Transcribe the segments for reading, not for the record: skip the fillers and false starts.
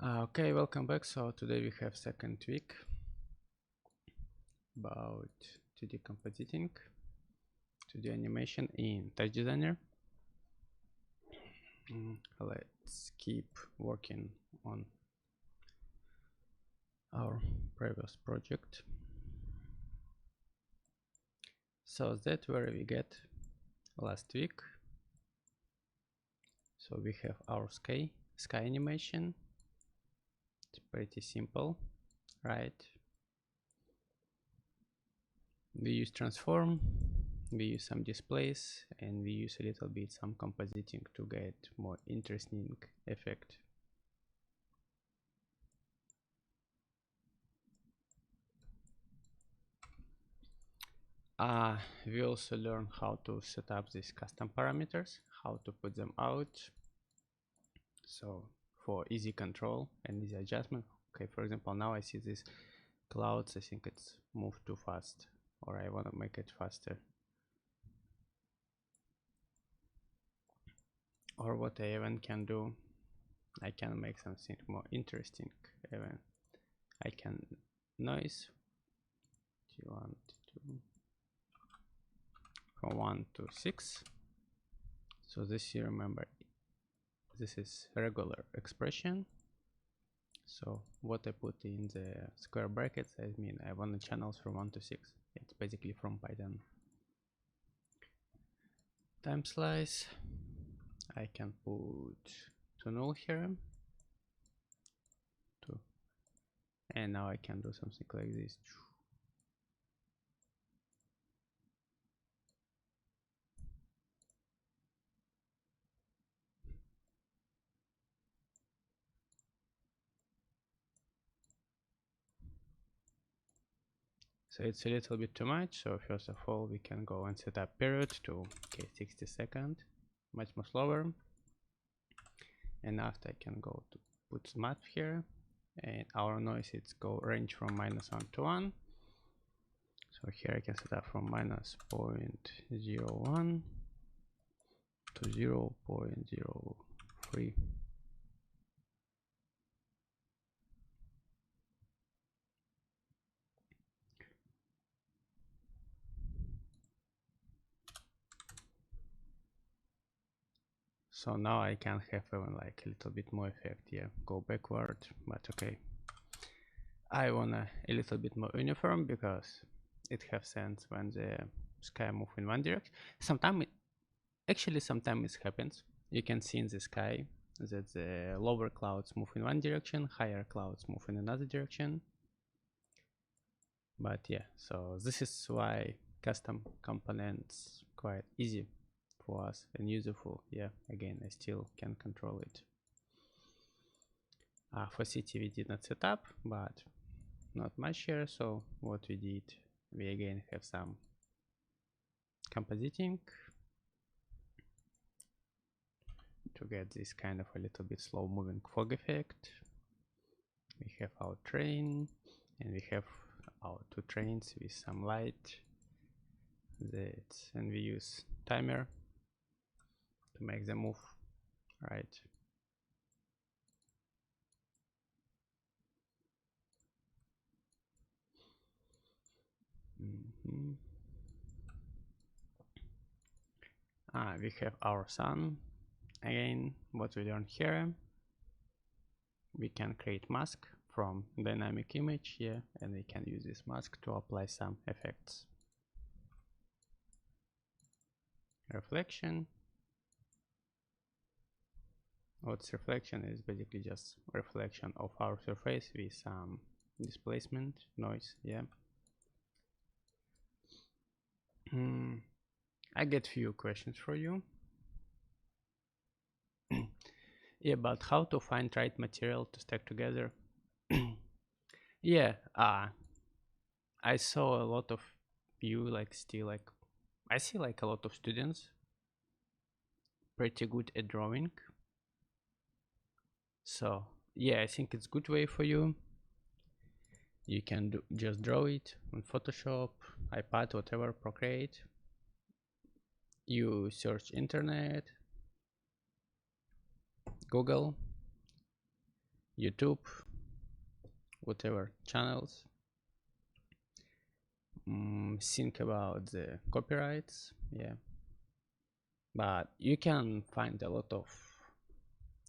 Okay, welcome back. So today we have second week about 2D compositing, 2D animation in Touch Designer. Let's keep working on our previous project. So that's where we get last week. So we have our sky animation. It's pretty simple, right? We use transform, we use some displays, and we use a little bit some compositing to get more interesting effect. We also learn how to set up these custom parameters, how to put them out. So for easy control and easy adjustment. Okay, for example, now I see these clouds. I think it's moved too fast, or I want to make it faster. Or what I even can do, I can make something more interesting. Even I can noise. Do you want to from 1 to 6? So this, you remember, this is regular expression. So what I put in the square brackets, I mean I want the channels from 1 to 6. It's basically from Python. Time slice, I can put to null here, and now I can do something like this. So it's a little bit too much. So first of all, we can go and set up period to 60 seconds, much more slower. And after I can go to put math here, and our noise it's go range from -1 to 1. So here I can set up from -0.01 to 0.03. So now I can have even like a little bit more effect. Yeah, go backward, but okay. I wanna a little bit more uniform because it has sense when the sky move in one direction. Sometimes it happens. You can see in the sky that the lower clouds move in one direction, higher clouds move in another direction. But yeah, so this is why custom components quite easy for us and useful. Yeah, again, I still can control it. For city we did not set up, but not much here. So what we did, we again have some compositing to get this kind of a little bit slow moving fog effect. We have our train, and we have our two trains with some light. And we use timer to make them move, right? We have our sun. Again, what we learn here, we can create mask from dynamic image here, and we can use this mask to apply some effects. Reflection. What's reflection is basically just reflection of our surface with some displacement, noise. Yeah. I get few questions for you. Yeah, about how to find right material to stack together. Yeah, I saw a lot of you like still like I see like a lot of students pretty good at drawing. So yeah, I think it's good way for you. You can just draw it on Photoshop, iPad, whatever, Procreate. You search internet, Google, YouTube, whatever channels. Think about the copyrights, yeah. But you can find a lot of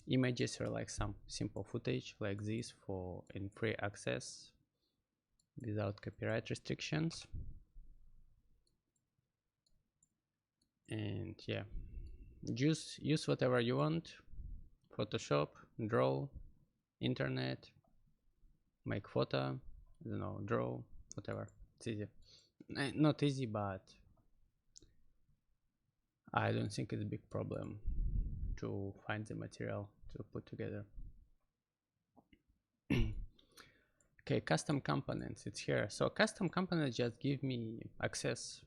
images or like some simple footage like this for in free access without copyright restrictions. And yeah, use whatever you want. Photoshop, draw, internet, make photo, I don't know, draw, whatever. It's easy. Not easy, but I don't think it's a big problem to find the material to put together. Okay, custom components, it's here. So custom components just give me access.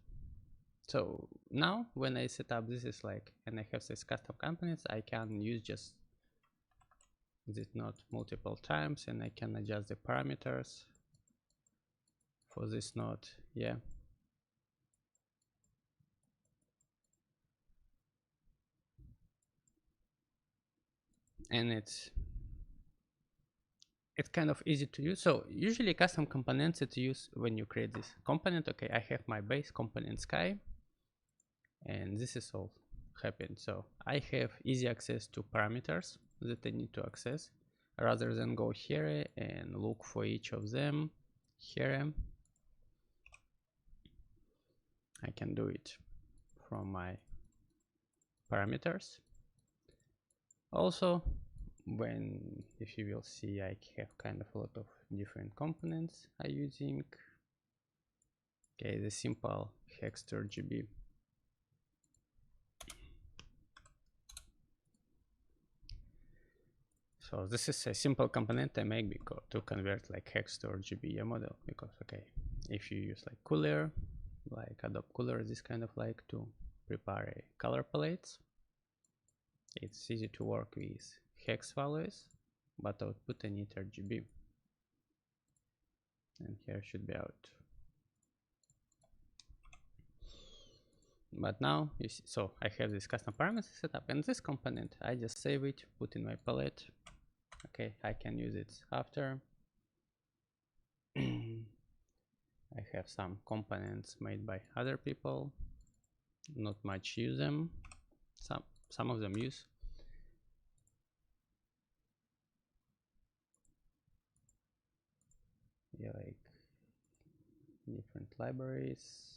So now when I set up this is like, and I have this custom components, I can use just this node multiple times, and I can adjust the parameters for this node, yeah. And it's kind of easy to use. So usually custom components it's used when you create this component. Okay, I have my base component sky, and this is all happened. So I have easy access to parameters that I need to access rather than go here and look for each of them here. I can do it from my parameters. Also, if you will see, I have kind of a lot of different components I'm using. Okay, the simple hex.rgb. So this is a simple component I make because to convert like hex to RGB model, because okay, if you use like Cooler, like Adobe Cooler, this kind of like to prepare a color palettes, it's easy to work with hex values, but output I need RGB, and here should be out. But now you see, so I have this custom parameters set up, and this component I just save it, put in my palette. Okay, I can use it after. I have some components made by other people, not much use them, some of them use. Yeah, like different libraries.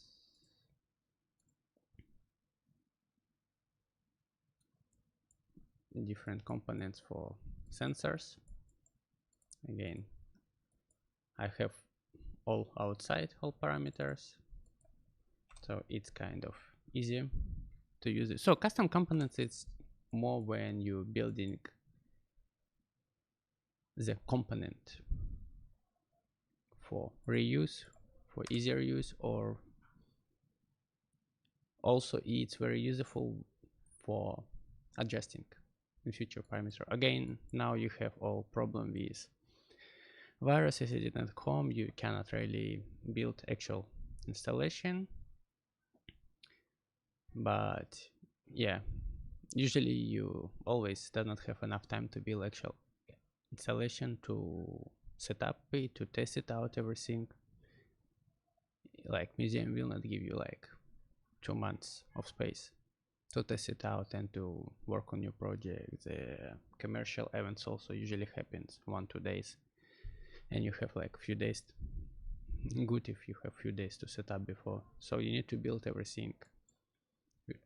Different components for sensors. Again, I have all outside, all parameters, so it's kind of easy to use it. So custom components, it's more when you're building the component for reuse, for easier use, or also it's very useful for adjusting the future parameter. Again, now you have all problem with viruses at home, you cannot really build actual installation, but yeah, usually you always do not have enough time to build actual installation, to set up it, to test it out, everything. Like Museum will not give you like 2 months of space to test it out and to work on your project. The commercial events also usually happens 1-2 days, and you have like few days. Good if you have few days to set up before. So you need to build everything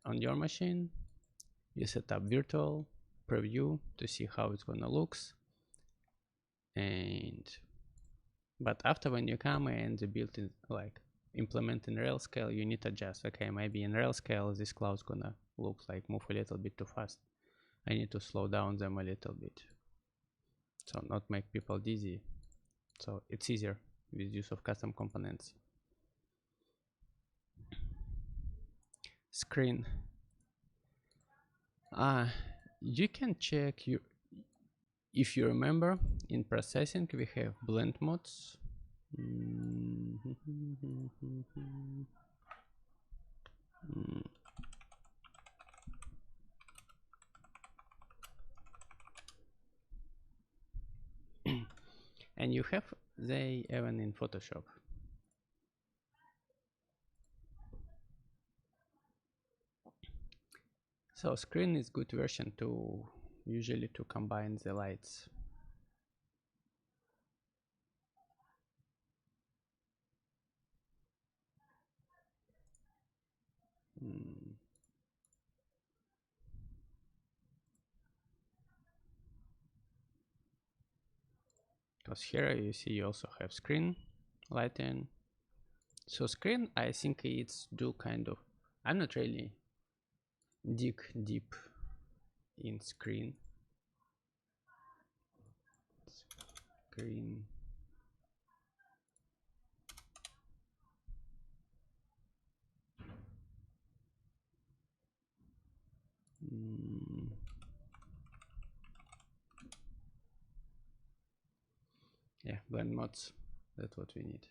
on your machine. You set up virtual preview to see how it's gonna looks, and but after when you come and the build in like implement in Railscale, you need to adjust. Okay, maybe in Railscale this cloud's gonna look like move a little bit too fast. I need to slow down them a little bit, so not make people dizzy. So it's easier with use of custom components. Screen. You can check your, if you remember, in processing we have blend modes. And you have they even in Photoshop. So screen is good version to usually to combine the lights. Because here you see you also have screen lighting. So screen, I think it's do kind of, I'm not really dig deep in screen. Screen. Yeah, blend mods, that's what we need.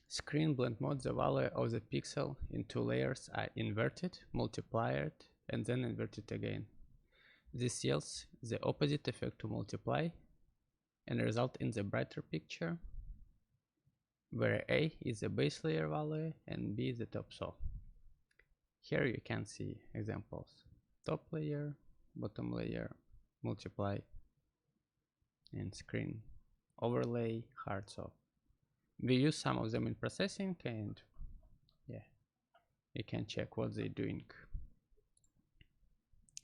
Screen blend mode, the value of the pixel in two layers are inverted, multiplied, and then inverted again. This yields the opposite effect to multiply and result in the brighter picture, where A is the base layer value and B is the top saw. Here you can see examples: top layer, bottom layer, multiply, and screen overlay, hard saw. We use some of them in processing, and yeah, you can check what they're doing.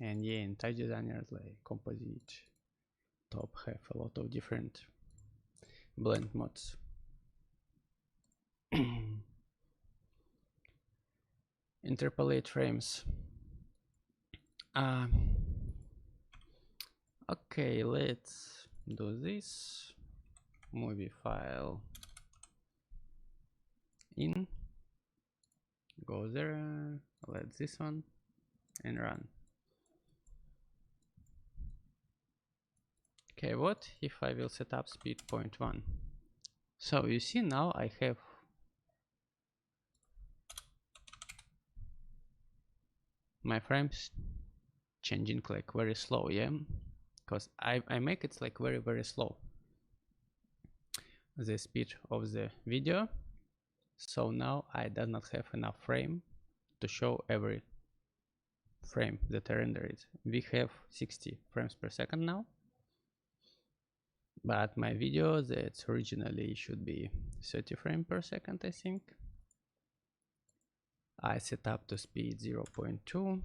And yeah, in Touch Designer, like Composite, Top have a lot of different blend mods. Interpolate frames. Okay, let's do this. Movie file in, go there, let this one, and run. Okay, what if I will set up speed 0.1? So you see now I have my frames changing like very slow, yeah? Because I make it like very slow, the speed of the video. So now I do not have enough frame to show every frame that I rendered. We have 60 frames per second now, but my video that originally should be 30 frames per second, I think. I set up to speed 0.2.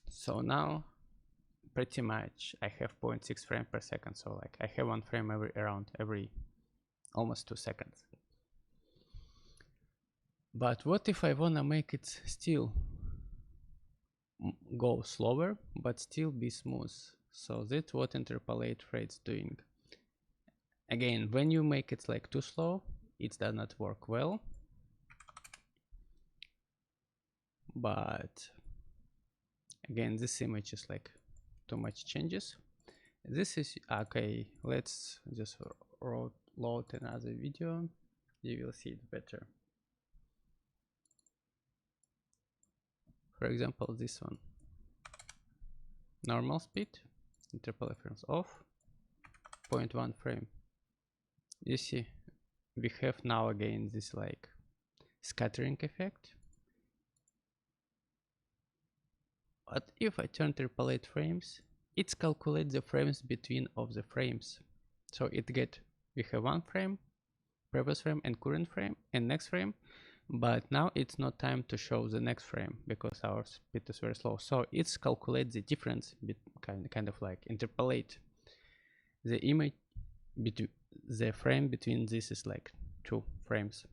So now pretty much I have 0.6 frames per second. So like I have one frame every almost 2 seconds. But what if I wanna make it still go slower, but still be smooth? So that's what interpolate rate's doing. Again, when you make it like too slow, it does not work well. But again, this image is like too much changes. This is okay. Let's just load another video. You will see it better. For example, this one. Normal speed, interpolate frames off, 0.1 frame. You see, we have now again this like scattering effect. But if I turn interpolate frames, it calculates the frames between of the frames. So we have one frame, previous frame and current frame and next frame, but now it's not time to show the next frame because our speed is very slow. So it's calculate the difference, kind of like interpolate the image between the frame between this is like 2 frames.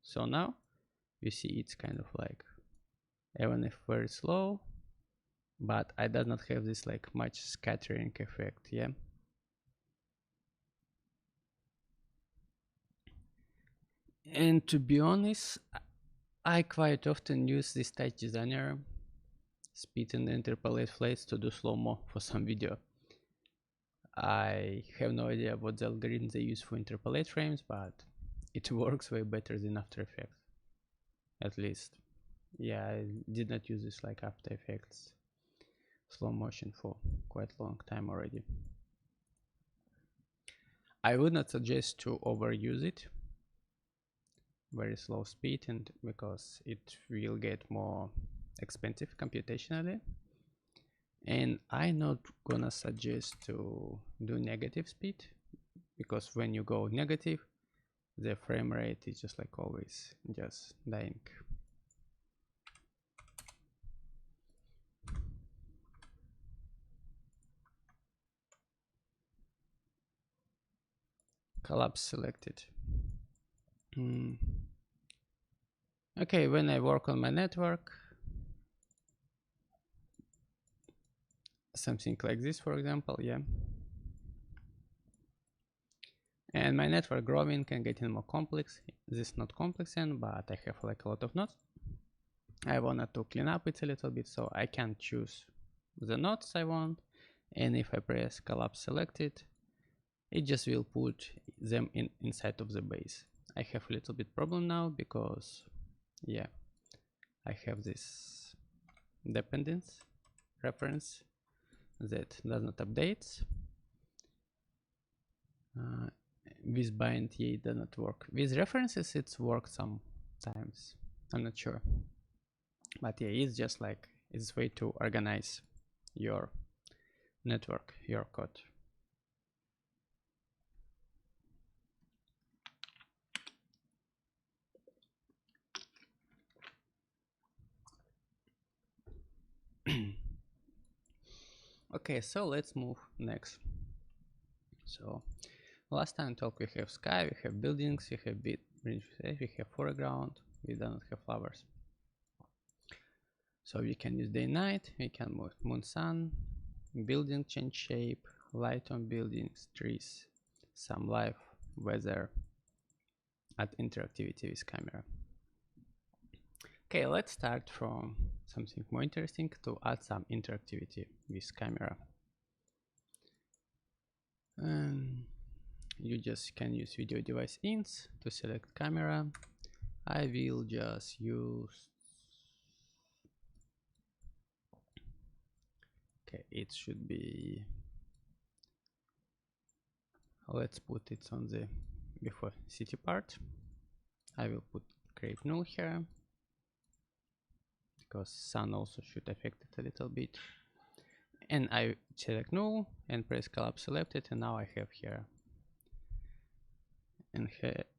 So now you see it's kind of like, even if very slow, but I does not have this like much scattering effect, yeah. And to be honest, I quite often use this Touch Designer speed and interpolate flates to do slow-mo for some video. I have no idea what the algorithm they use for interpolate frames, but it works way better than After Effects. at least. Yeah, I did not use this like After Effects slow motion for quite a long time already. I would not suggest to overuse it, very slow speed, and because it will get more expensive computationally. And I'm not gonna suggest to do negative speed, because when you go negative, the frame rate is just like always just dying. Collapse selected. Okay, when I work on my network, something like this, for example, yeah. And my network growing and getting more complex. This is not complex end, but I have like a lot of nodes. I wanted to clean up it a little bit, so I can choose the nodes I want. And if I press collapse selected, it just will put them inside of the base. I have a little bit problem now because, yeah, I have this dependence reference that does not update. With bind, yeah, it does not work. With references, it's worked sometimes. I'm not sure. But yeah, it's just like it's way to organize your network, your code. Okay, so let's move next. So last time talk we have sky, we have buildings, we have we have foreground, we don't have flowers. So we can use day night, we can move moon sun, building change shape, light on buildings, trees, some life, weather, add interactivity with camera. Okay, let's start from something more interesting to add some interactivity with camera. You just can use video device ints to select camera. I will just use, okay, it should be, let's put it on the before city part. I will put create null here because sun also should affect it a little bit. And I select null and press collapse selected, and now I have here.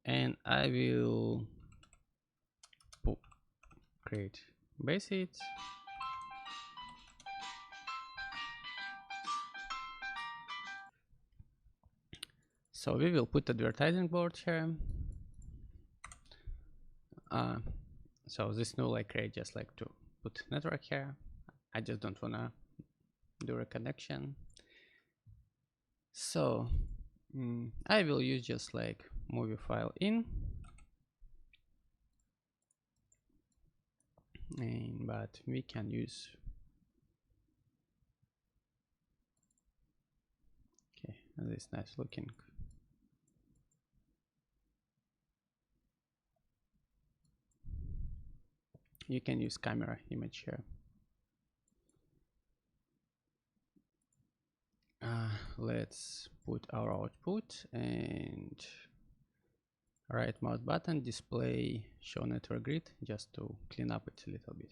And I will create basics. So we will put advertising board here. So this null I create just like to put network here. I just don't wanna do a connection. So I will use just like movie file in, but we can use, okay, this nice looking. You can use camera image here. Let's put our output and right mouse button, display show network grid, just to clean up it a little bit.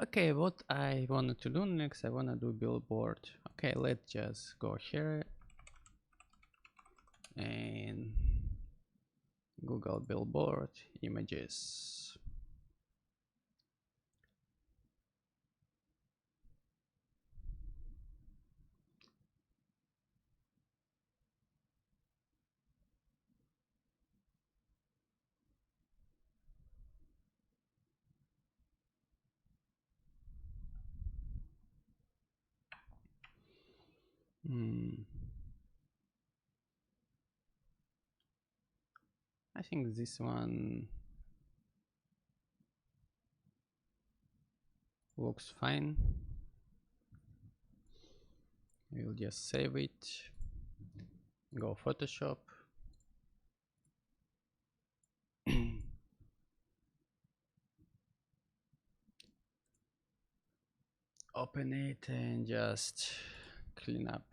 Okay, what I wanted to do next, I want to do billboard. Okay, let's just go here and Google billboard images. I think this one looks fine. We'll just save it, go Photoshop. open it and just clean up.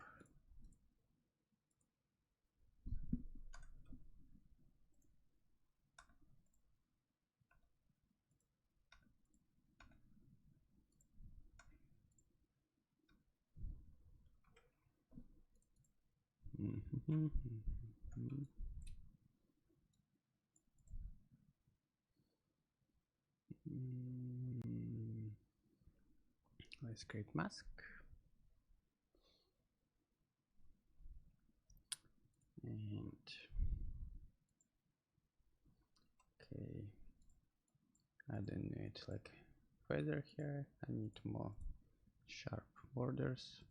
Let's create mask. And okay, I don't need like feather here. I need more sharp borders.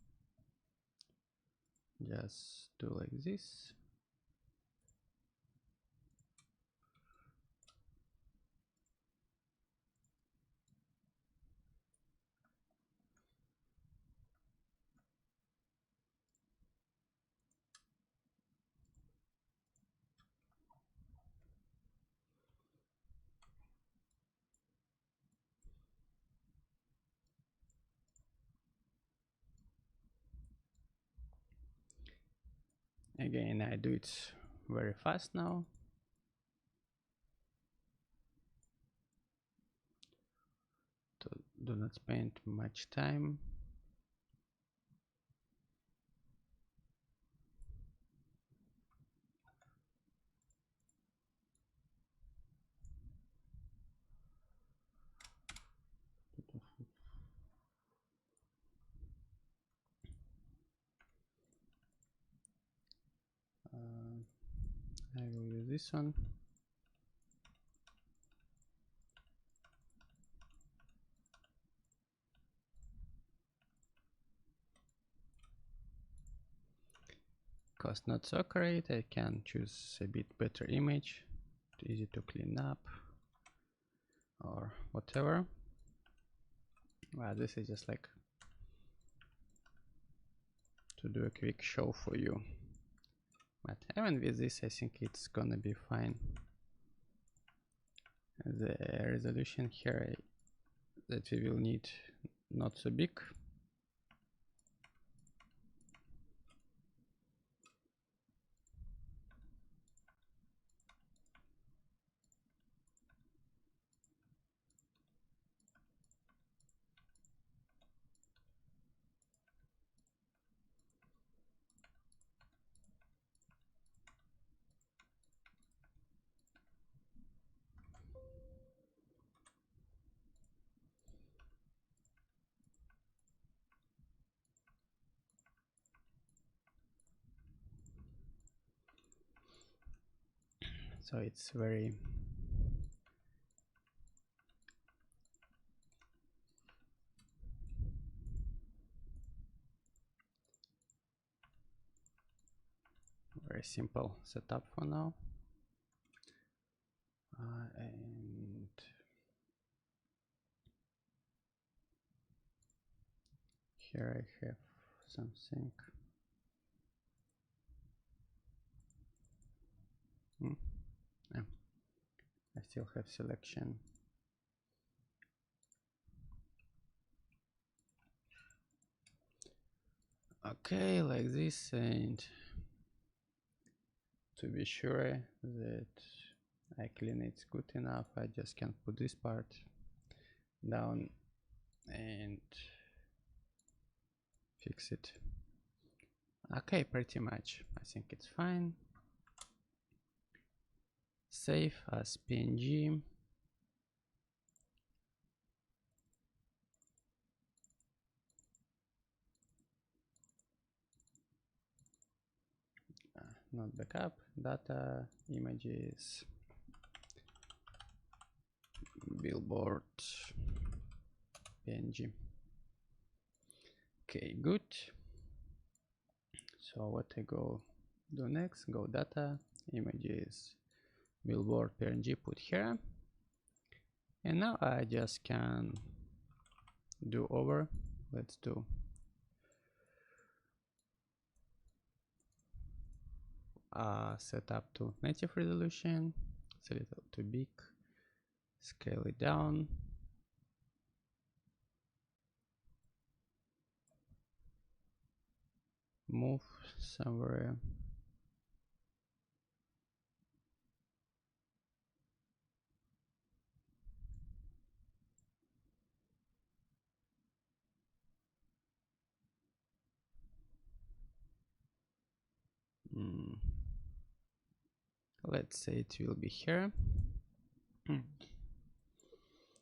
Just do like this. Again, I do it very fast now. Do not spend much time. I will use this one. Cost not so great. I can choose a bit better image, easy to clean up or whatever. Well, this is just like to do a quick show for you. But even with this, I think it's gonna be fine. The resolution here that we will need not so big. So it's very simple setup for now. And here I have something. Yeah. I still have selection. Okay, like this, and to be sure that I clean it good enough, I just can put this part down and fix it. Okay, pretty much. I think it's fine. Save as PNG. Not backup, data, images, billboard, PNG. Okay, good. So what I go do next, go data, images, billboard, PNG, put here. And now I just can do over. Let's do set up to native resolution. It's a little too big. Scale it down. move somewhere. Let's say it will be here.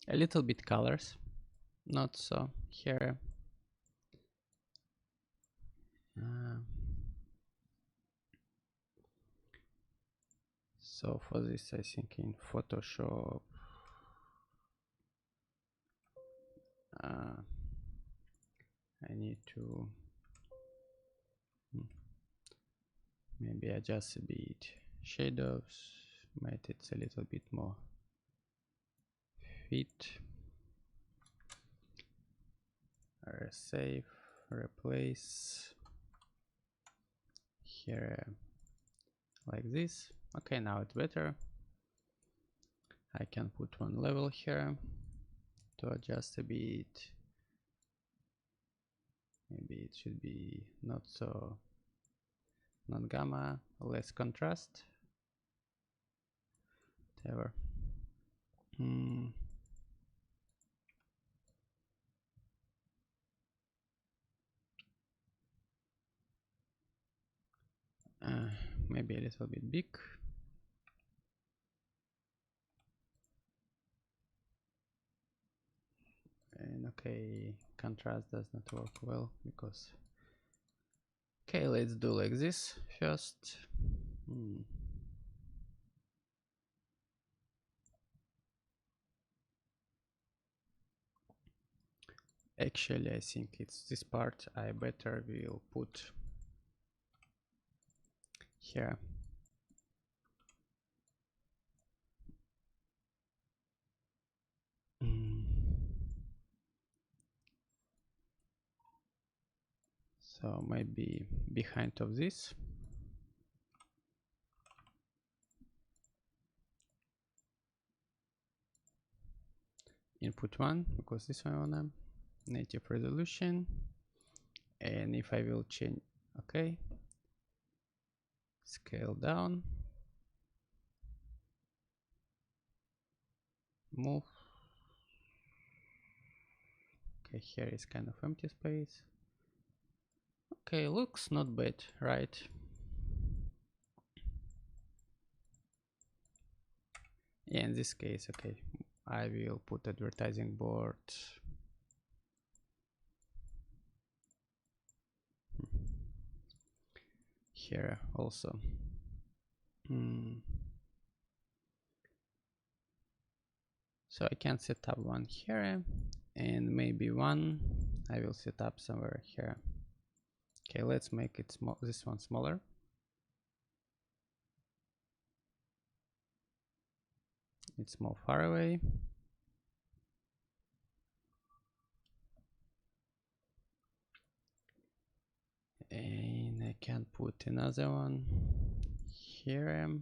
A little bit colors, not so here. So for this, I think in Photoshop, I need to maybe adjust a bit shadows, make it a little bit more fit. Save, replace here like this. Okay, now it's better. I can put one level here to adjust a bit. Maybe it should be not so, not gamma, less contrast, whatever. Maybe a little bit big. And okay, contrast does not work well because, okay, let's do like this first. Actually, I think it's this part I better will put here. So maybe behind of this. Input 1, because this one I wanna native resolution. And if I will change, okay, scale down, move. Okay, here is kind of empty space. Okay, looks not bad, right? Yeah, in this case, okay, I will put advertising board. Here also. So I can set up one here, and maybe one I will set up somewhere here. Okay, let's make it small. This one smaller. It's more far away. And I can put another one here.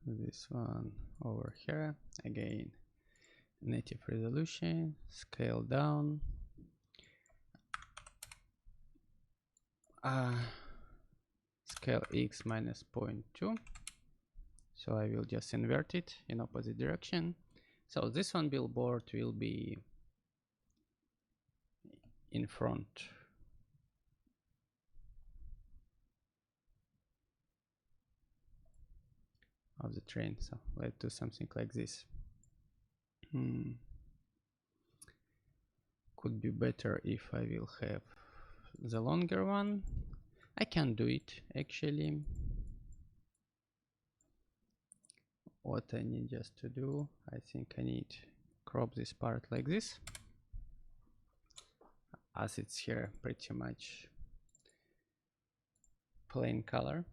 This one over here. Again, native resolution, scale down. Scale x minus 0.2. So I will just invert it in opposite direction. So this one billboard will be in front. Of the train. So let's do something like this. Could be better if I will have the longer one. I can do it actually. What I need just to do, I think I need crop this part like this, as it's here pretty much plain color.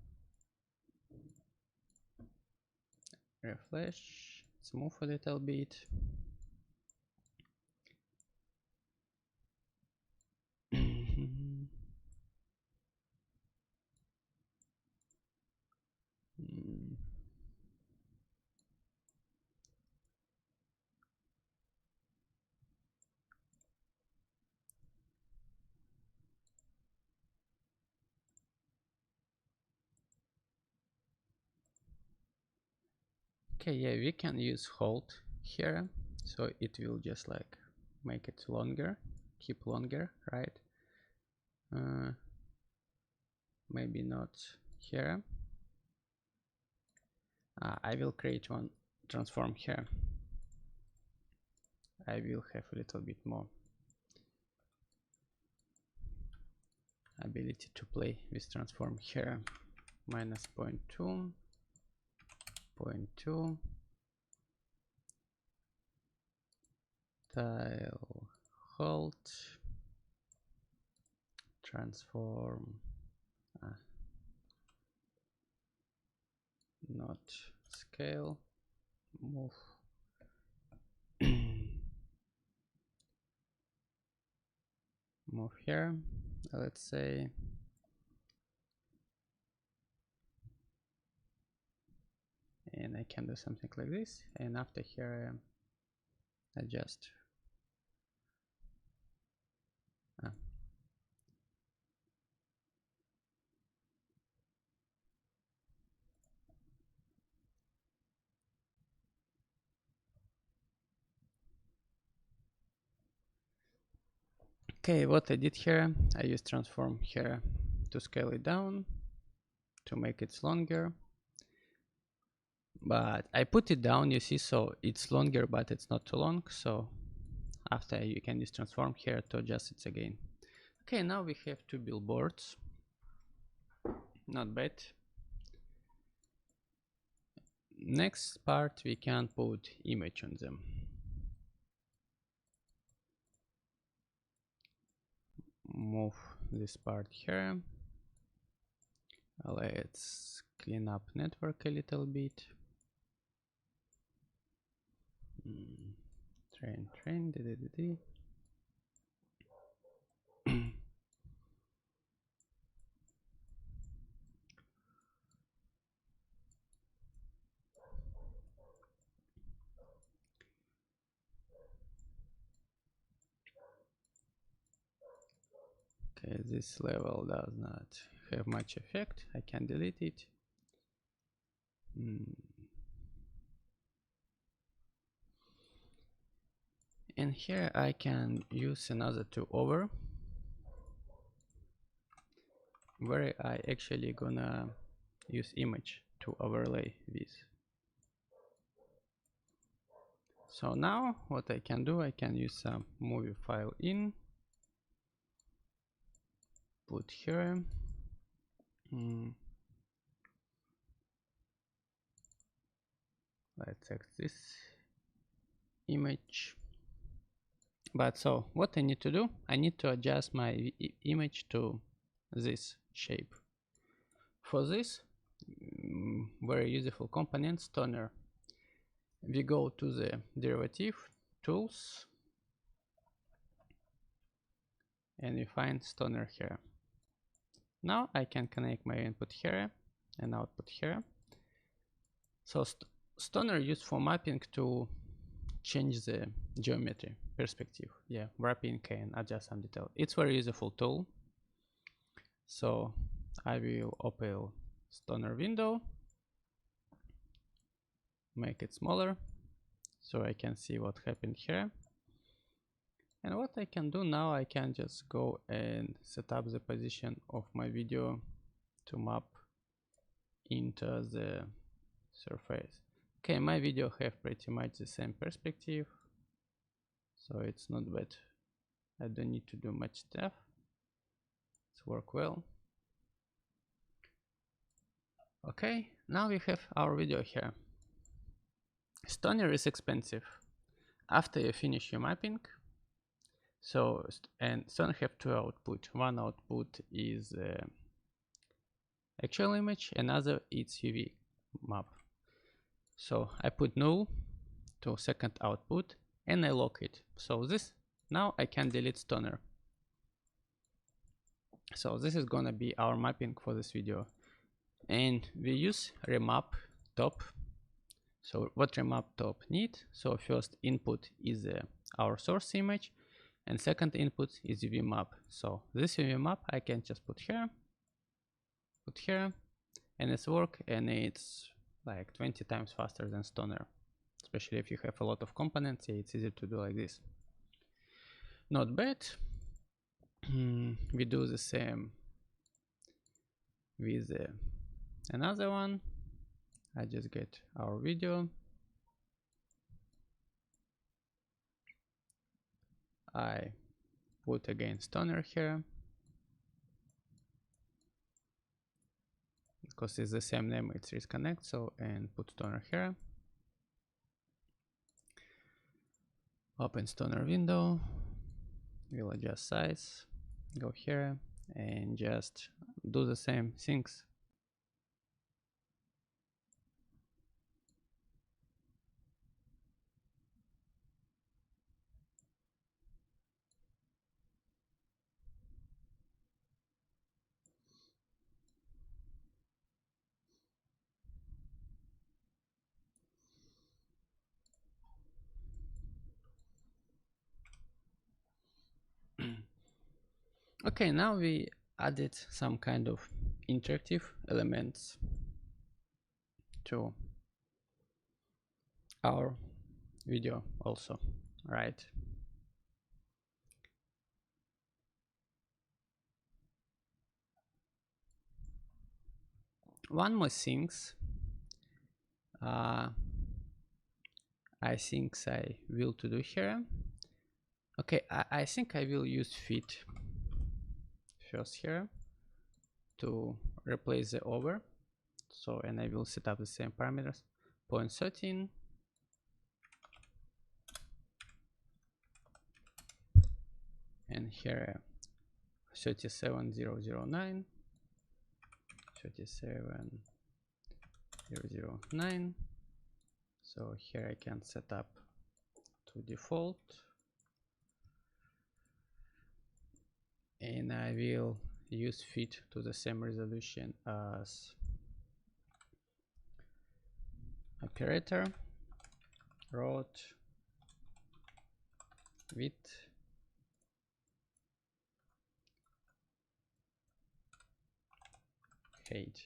Refresh, let's move a little bit. Okay, yeah, we can use hold here, so it will just like make it longer, keep longer, right? Maybe not here. I will create one transform here. I will have a little bit more ability to play with transform here. Minus 0.2, 0.2, tile hold, transform, not scale, move. Move here, let's say. And I can do something like this, and after here adjust. Okay, what I did here, I used transform here to scale it down, to make it longer. But I put it down, you see, so it's longer, but it's not too long. So after you can use transform here to adjust it again. Okay, now we have two billboards. Not bad. Next part, we can put image on them. Move this part here. Let's clean up network a little bit. Train. Okay, this level does not have much effect. I can delete it. And here I can use another two over, where I actually gonna use image to overlay this. So now what I can do, I can use a movie file in, put here. Let's take this image. But so what I need to do, I need to adjust my image to this shape. For this, very useful component, Stoner. We go to the derivative tools and we find Stoner here. Now I can connect my input here and output here. So Stoner used for mapping to change the geometry perspective. Yeah, wrapping and adjust some detail. It's very useful tool. So I will open Stoner window, make it smaller so I can see what happened here. And what I can do now, I can just go and set up the position of my video to map into the surface. Okay, my video have pretty much the same perspective, so it's not bad. I don't need to do much stuff. It's work well. Okay, now we have our video here. Stoner is expensive. After you finish your mapping, and Stoner have two output. One output is actual image, another is UV map. So I put null to second output and I lock it. So this, now I can delete Stoner. So this is gonna be our mapping for this video. And we use remap top. So what remap top need? So first input is our source image and second input is UV map. So this UV map I can just put here, and it's work, and it's like 20 times faster than Stoner. Especially if you have a lot of components, yeah, it's easy to do like this. Not bad. We do the same with another one. I just get our video. I put again Stoner here, because it's the same name, it's RiskConnect, so, and put Stoner here. Open Stoner window, we'll adjust size, go here, and just do the same things. Okay, now we added some kind of interactive elements to our video also, right? One more things I think I will to do here. Okay, I think I will use fit first here to replace the over. So, and I will set up the same parameters, 0.13, and here 37009, 37009. So here I can set up to default, and I will use fit to the same resolution as operator, road, width, height.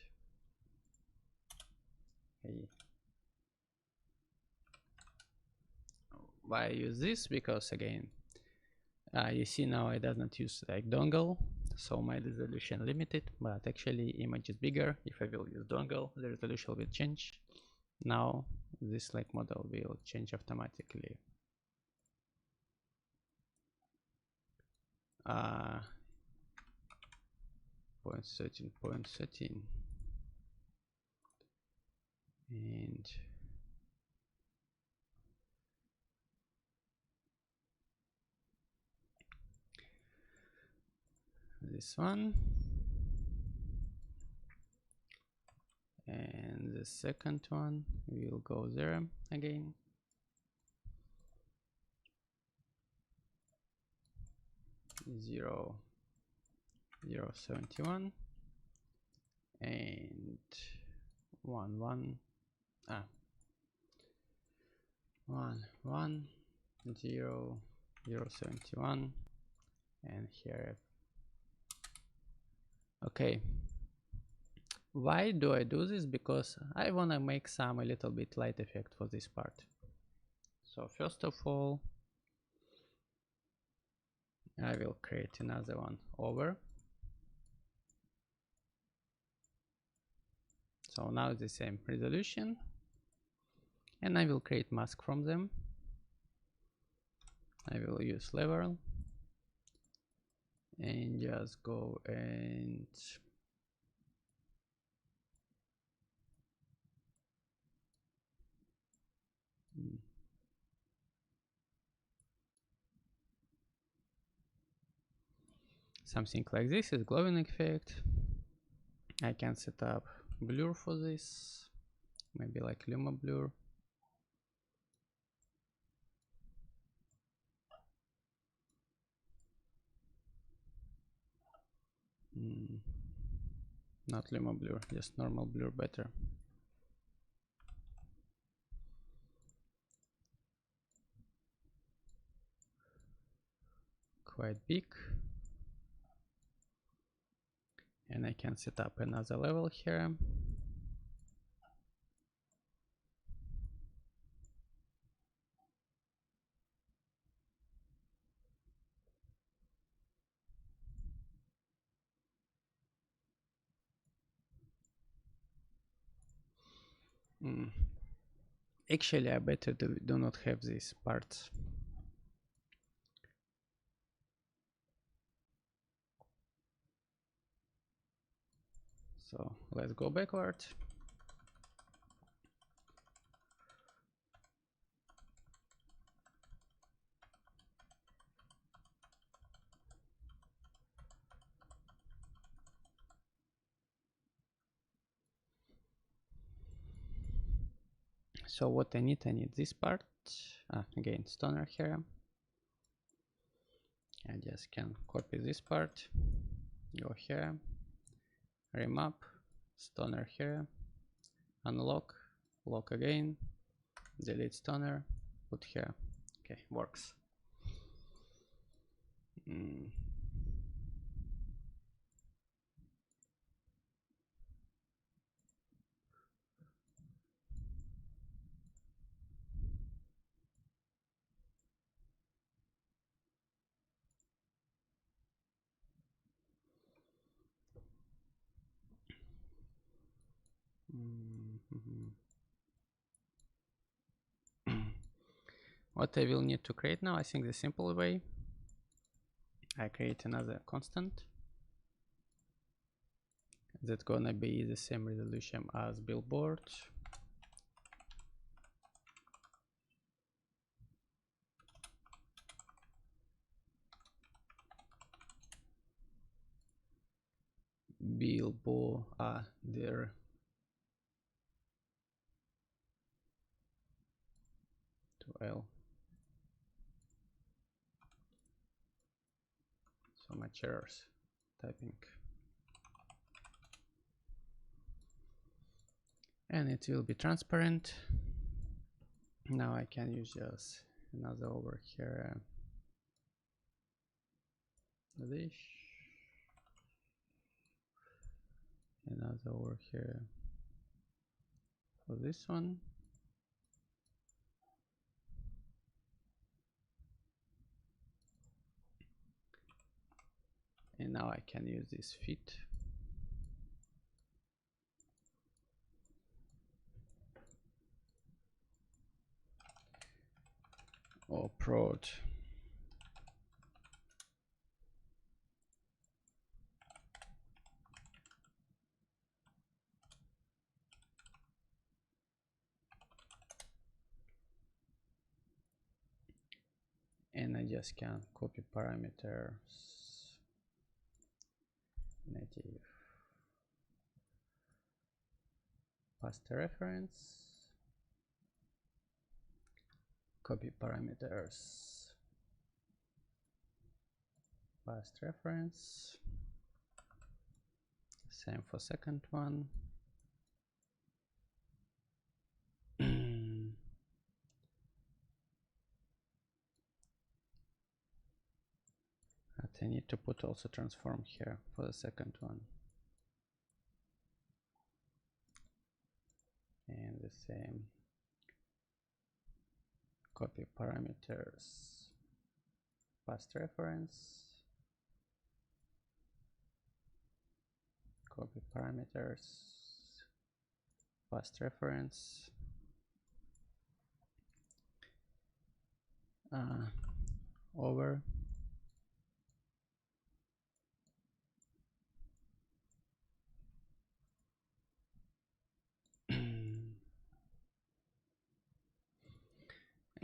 Why I use this? Because again, you see now I doesn't use like dongle, so my resolution limited, but actually image is bigger. If I will use dongle, the resolution will change. Now this like model will change automatically. 0.13, and this one, and the second one will go there again. Zero 0.71 and 1.1 0.71, and here. Okay, why do I do this? Because I want to make some a little bit light effect for this part. So first of all, I will create another one over. So now it's the same resolution, and I will create mask from them. I will use level and just go and something like this is glowing effect. I can set up blur for this, maybe like Luma blur. Not Luma blur, just normal blur better. Quite big. And I can set up another level here. Actually, I better do not have these parts. So let's go backward. So what I need this part. Again, stoner here. I just can copy this part, go here, remap, stoner here, unlock, lock again, delete stoner, put here. Okay, works. What I will need to create now, I think the simple way, I create another constant that's gonna be the same resolution as billboard. Billboard there. To L. So much errors typing. And it will be transparent. Now I can use just another over here. This. Another over here for this one. And now I can use this fit. Or prod. And I just can copy parameters, native, past reference, copy parameters, past reference, same for second one. I need to put also transform here for the second one. And the same. Copy parameters, past reference, copy parameters, past reference, over,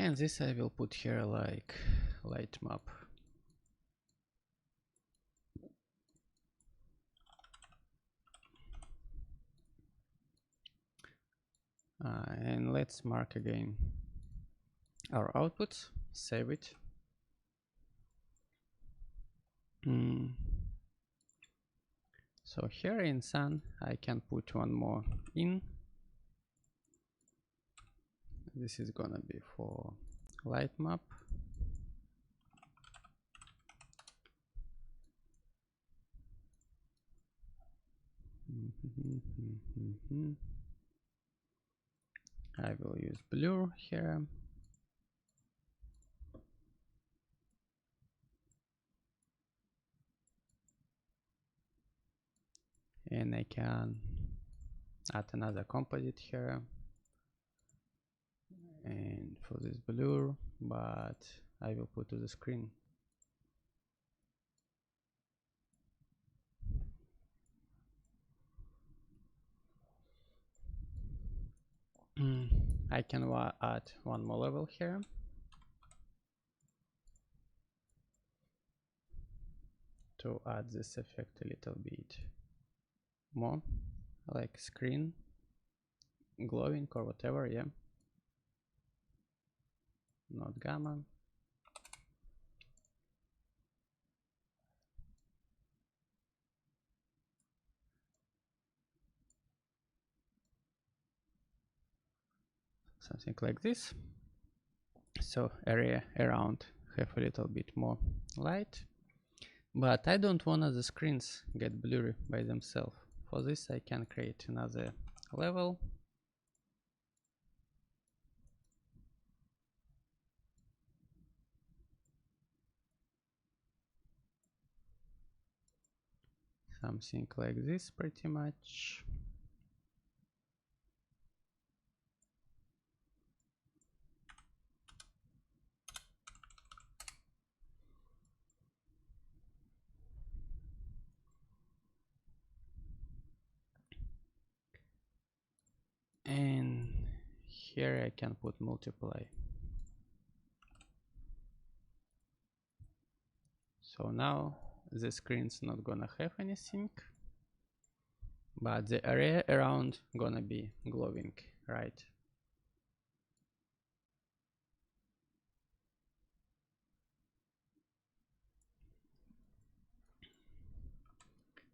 and this I will put here like light map. And let's mark again our output, save it. So here in Sun, I can put one more in. This is gonna be for light map. I will use blur here. And I can add another composite here and for this blur, but I will put to the screen. I can add one more level here. To add this effect a little bit more, like screen glowing or whatever, yeah. Not gamma. Something like this. So area around have a little bit more light, but I don't want the screens get blurry by themselves. For this I can create another level. Something like this pretty much. And here I can put multiply. So now the screen's not gonna have anything, but the area around gonna be glowing, right?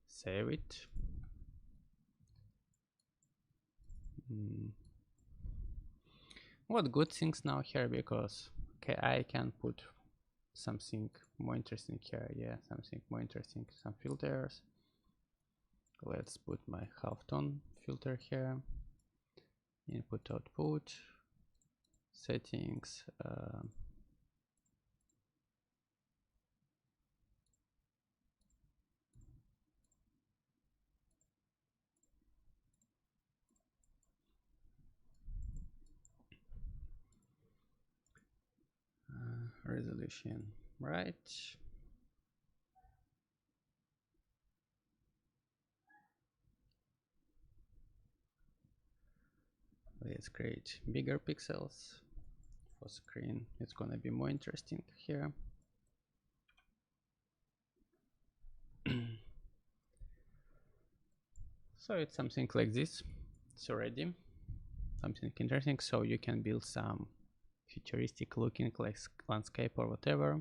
Save it. What good things now here, because okay, I can put something more interesting here. Yeah, something more interesting, some filters. Let's put my halftone filter here. Input output settings. Resolution, right? Let's create bigger pixels for screen. It's gonna be more interesting here. So it's something like this. It's already something interesting. So you can build some futuristic looking like landscape or whatever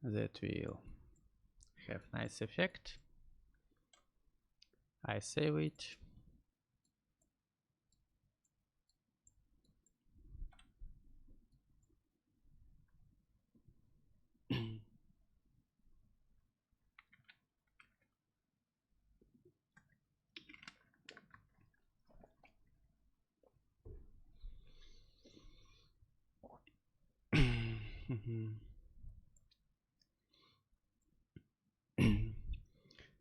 that will have nice effect. I save it.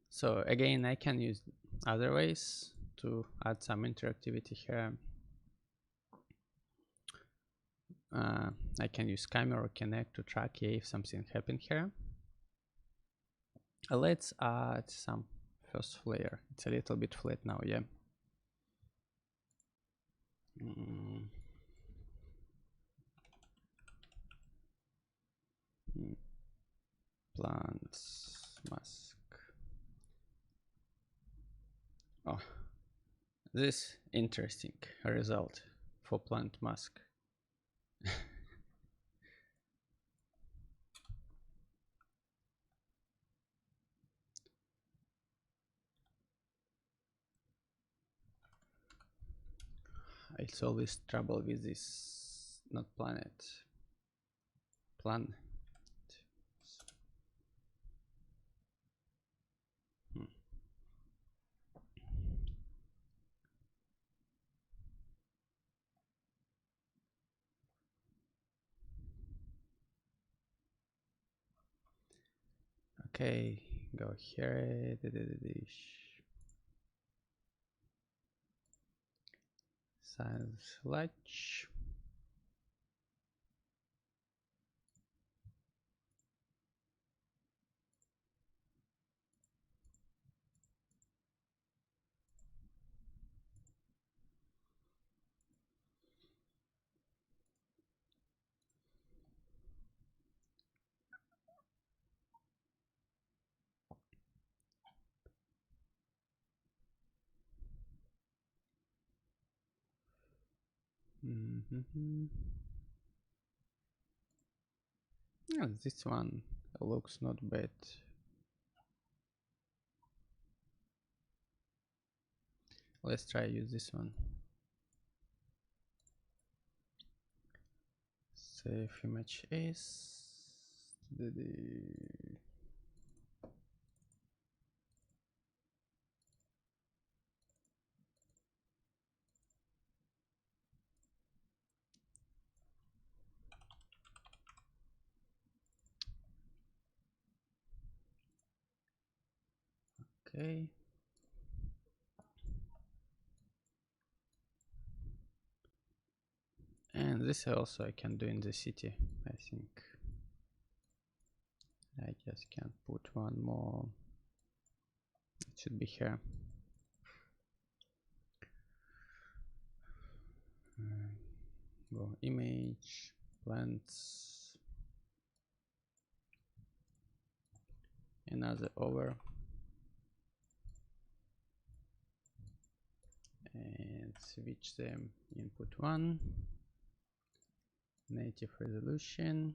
So again, I can use other ways to add some interactivity here. I can use camera or Kinect to track if something happened here. Let's add some first flare. It's a little bit flat now, yeah. Plants mask. Oh, this interesting result for plant mask. It's always trouble with this, not planet, planet. Okay, go here. size large. Yeah, this one looks not bad. Let's try use this one. Save image as okay. And this also I can do in the city, I think. I just can put one more. It should be here. Go image, plants, another over, and switch them input 1, native resolution.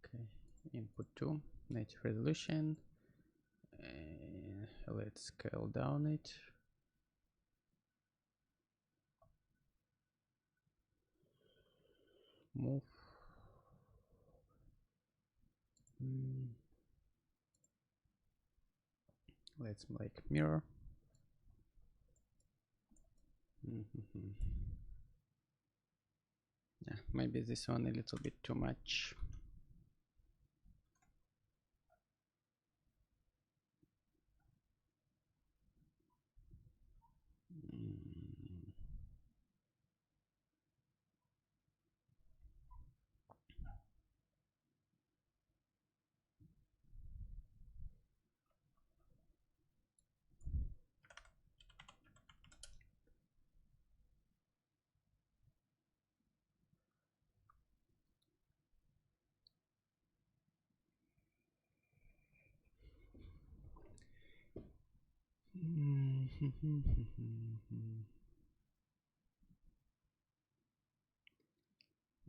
Okay, input 2, native resolution. Let's scale down it. Move. Let's make mirror. Yeah, maybe this one a little bit too much.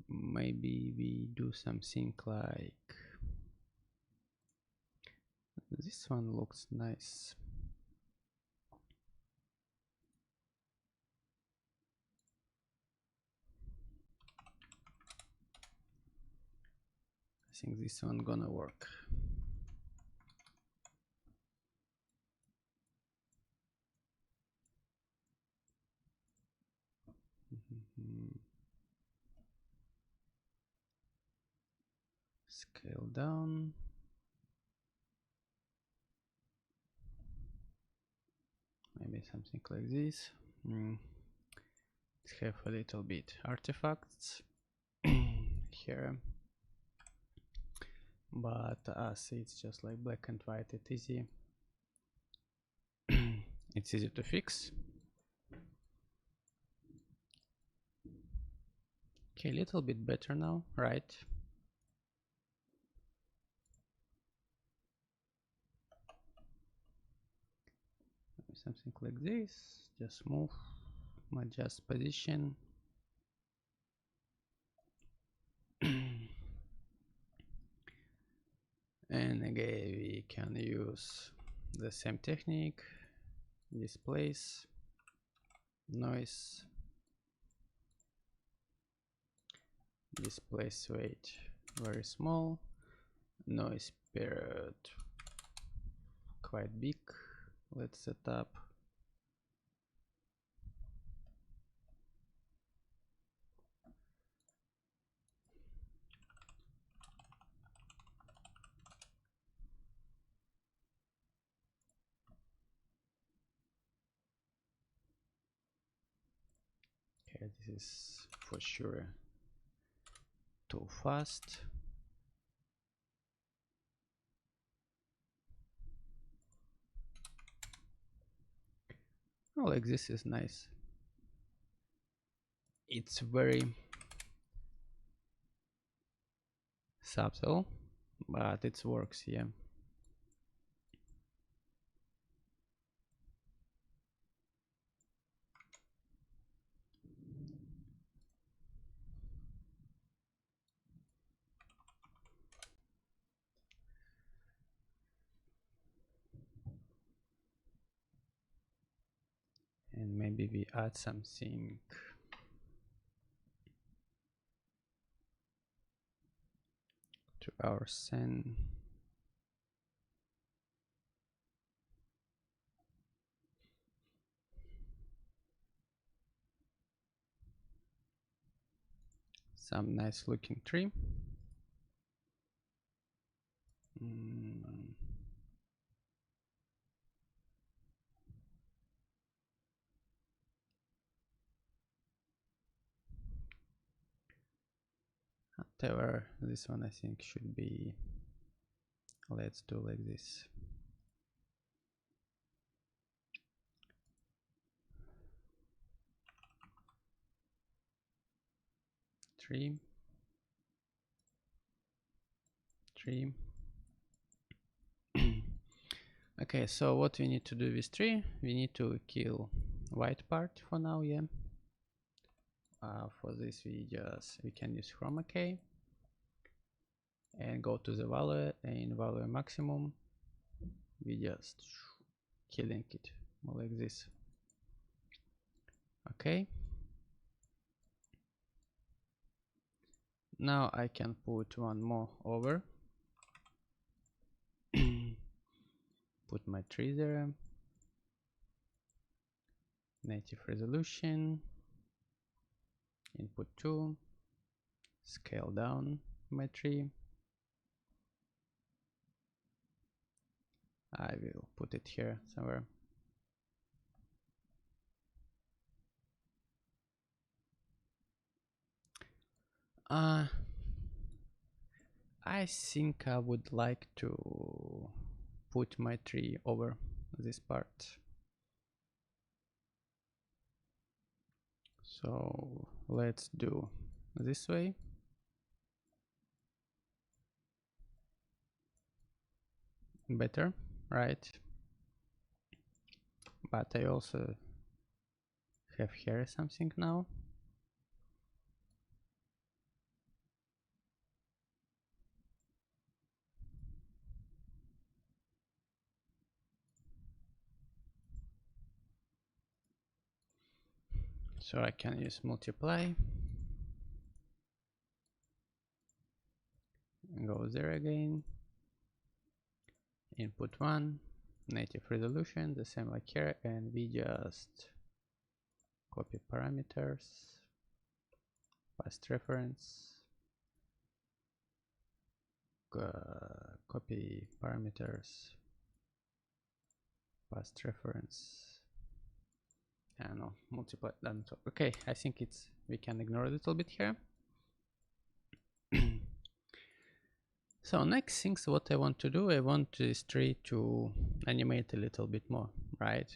Maybe we do something like this one looks nice. I think this one gonna work. Scale down. Maybe something like this. Let's have a little bit artifacts here, but as it's just like black and white, it's easy. It's easy to fix. Okay, a little bit better now, right? Something like this. Just move, adjust position. And again, we can use the same technique. Displace, noise, displace weight very small, noise period quite big. Let's set up This is for sure too fast. Oh, like this is nice. It's very subtle, but it works, yeah. And maybe we add something to our scene. Some nice looking tree. Whatever, this one I think should be, let's do like this. Tree. Okay, so what we need to do with tree, we need to kill white part for now, yeah. For this we can use chroma key and go to the value, and value maximum we just killing it like this. Okay, now I can put one more over. Put my tree there, native resolution, input 2, scale down my tree. I will put it here somewhere. I think I would like to put my tree over this part. So let's do this way. Better, right? But I also have here something now. So I can use multiply. Go there again. Input 1, native resolution, the same like here, and we just copy parameters, past reference, copy parameters, past reference. I know, multiply doesn't work. Okay, I think we can ignore a little bit here. So next things what I want to do, I want this tree to animate a little bit more, right?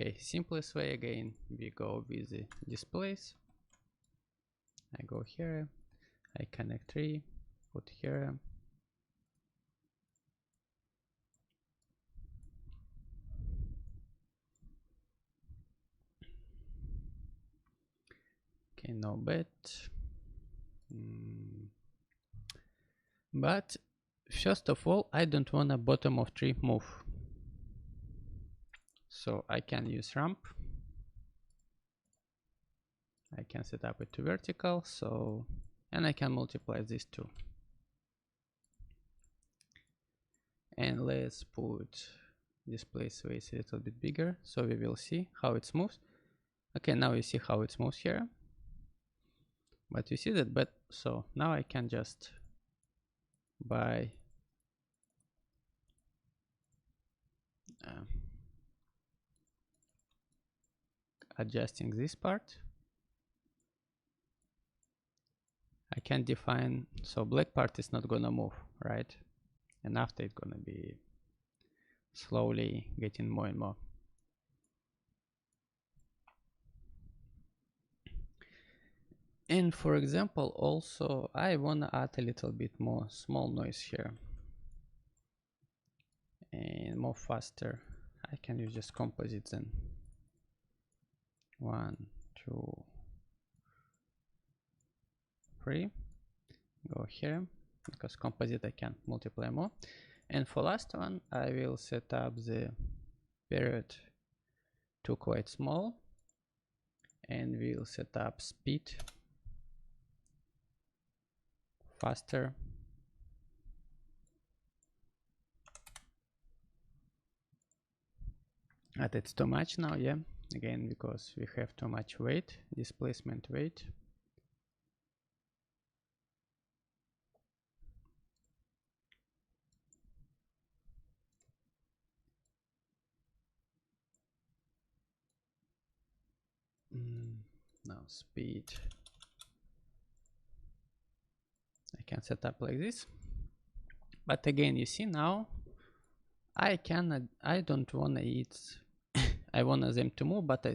Okay, simplest way again, we go with the displays. I go here, I connect tree, put here. Okay, no bet. But first of all, I don't want a bottom of tree move. So I can use ramp. I can set up it to vertical, so, and I can multiply these two. And let's put display space a little bit bigger, so we will see how it moves. Okay, now you see how it moves here. But you see that, but so now I can just by adjusting this part, I can define, so black part is not gonna move, right? And after it's gonna be slowly getting more and more. And for example, also I wanna add a little bit more small noise here and more faster. I can use just composite then. 1, 2, 3. Go here because composite I can multiply more. And for last one, I will set up the period to quite small, and we'll set up speed faster. But it's too much now, yeah. Again, because we have too much weight, displacement weight. Now speed. I can set up like this. But again, you see now, I don't wanna I want them to move, but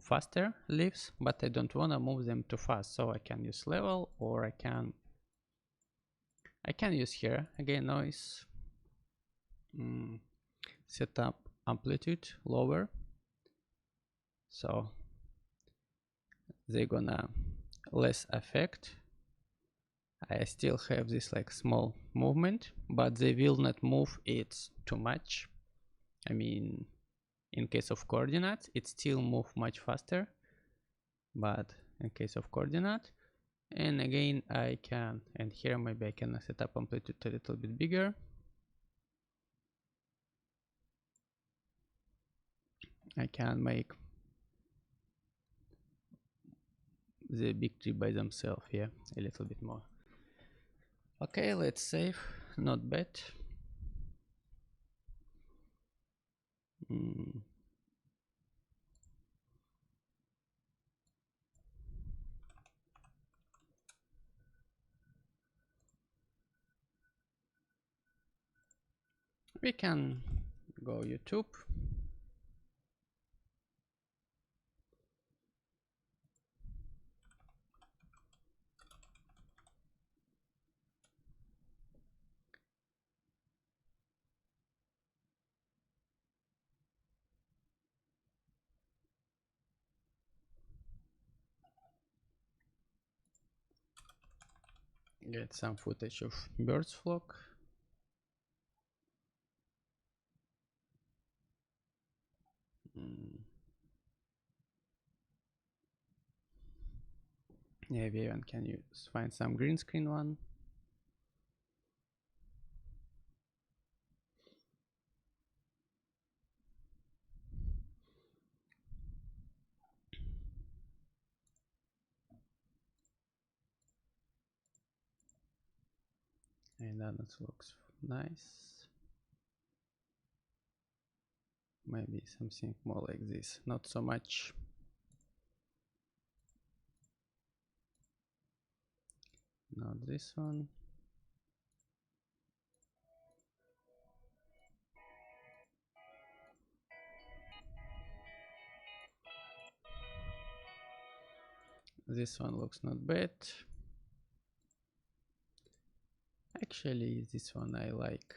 faster leaves, but I don't want to move them too fast. So I can use level, or I can use here again noise, set up amplitude lower, so they're gonna less affect. I still have this like small movement, but they will not move it too much. I mean, in case of coordinates, it still move much faster, but in case of coordinate. And again, I can, and here maybe I can set up amplitude a little bit bigger. I can make the big tree by themselves here a little bit more. Okay, let's save. Not bad. We can go YouTube. Get some footage of birds flock. Yeah, we even can find some green screen one. And then it looks nice. Maybe something more like this, not so much. Not this one. This one looks not bad. Actually, this one I like.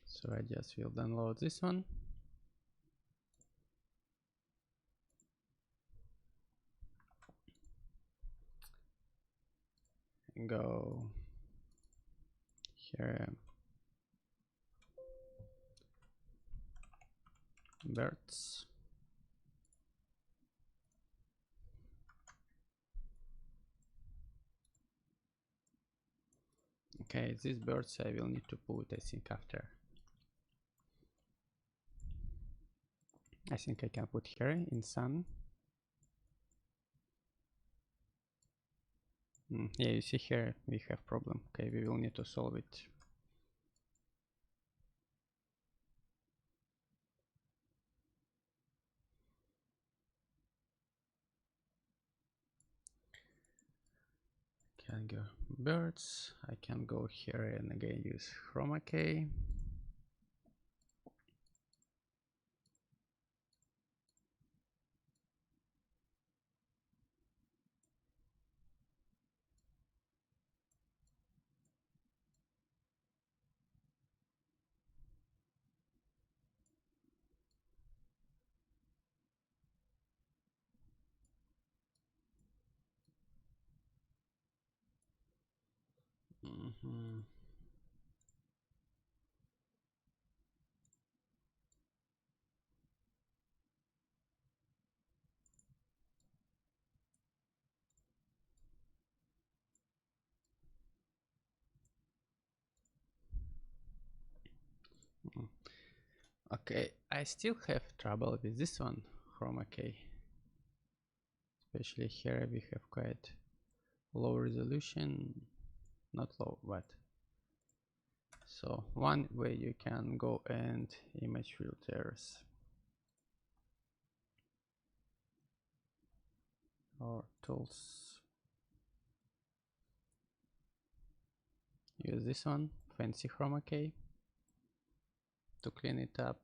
So I just will download this one. Go here, birds. Okay, these birds I will need to put, I think, after. I think I can put here in sun. Yeah, you see here we have problem. Okay, we will need to solve it. Langer birds. I can go here and again use chroma key. Okay, I still have trouble with this one, chroma key. Especially here we have quite low resolution, not low, but so one way you can go and image filters or tools. Use this one, fancy chroma key, to clean it up.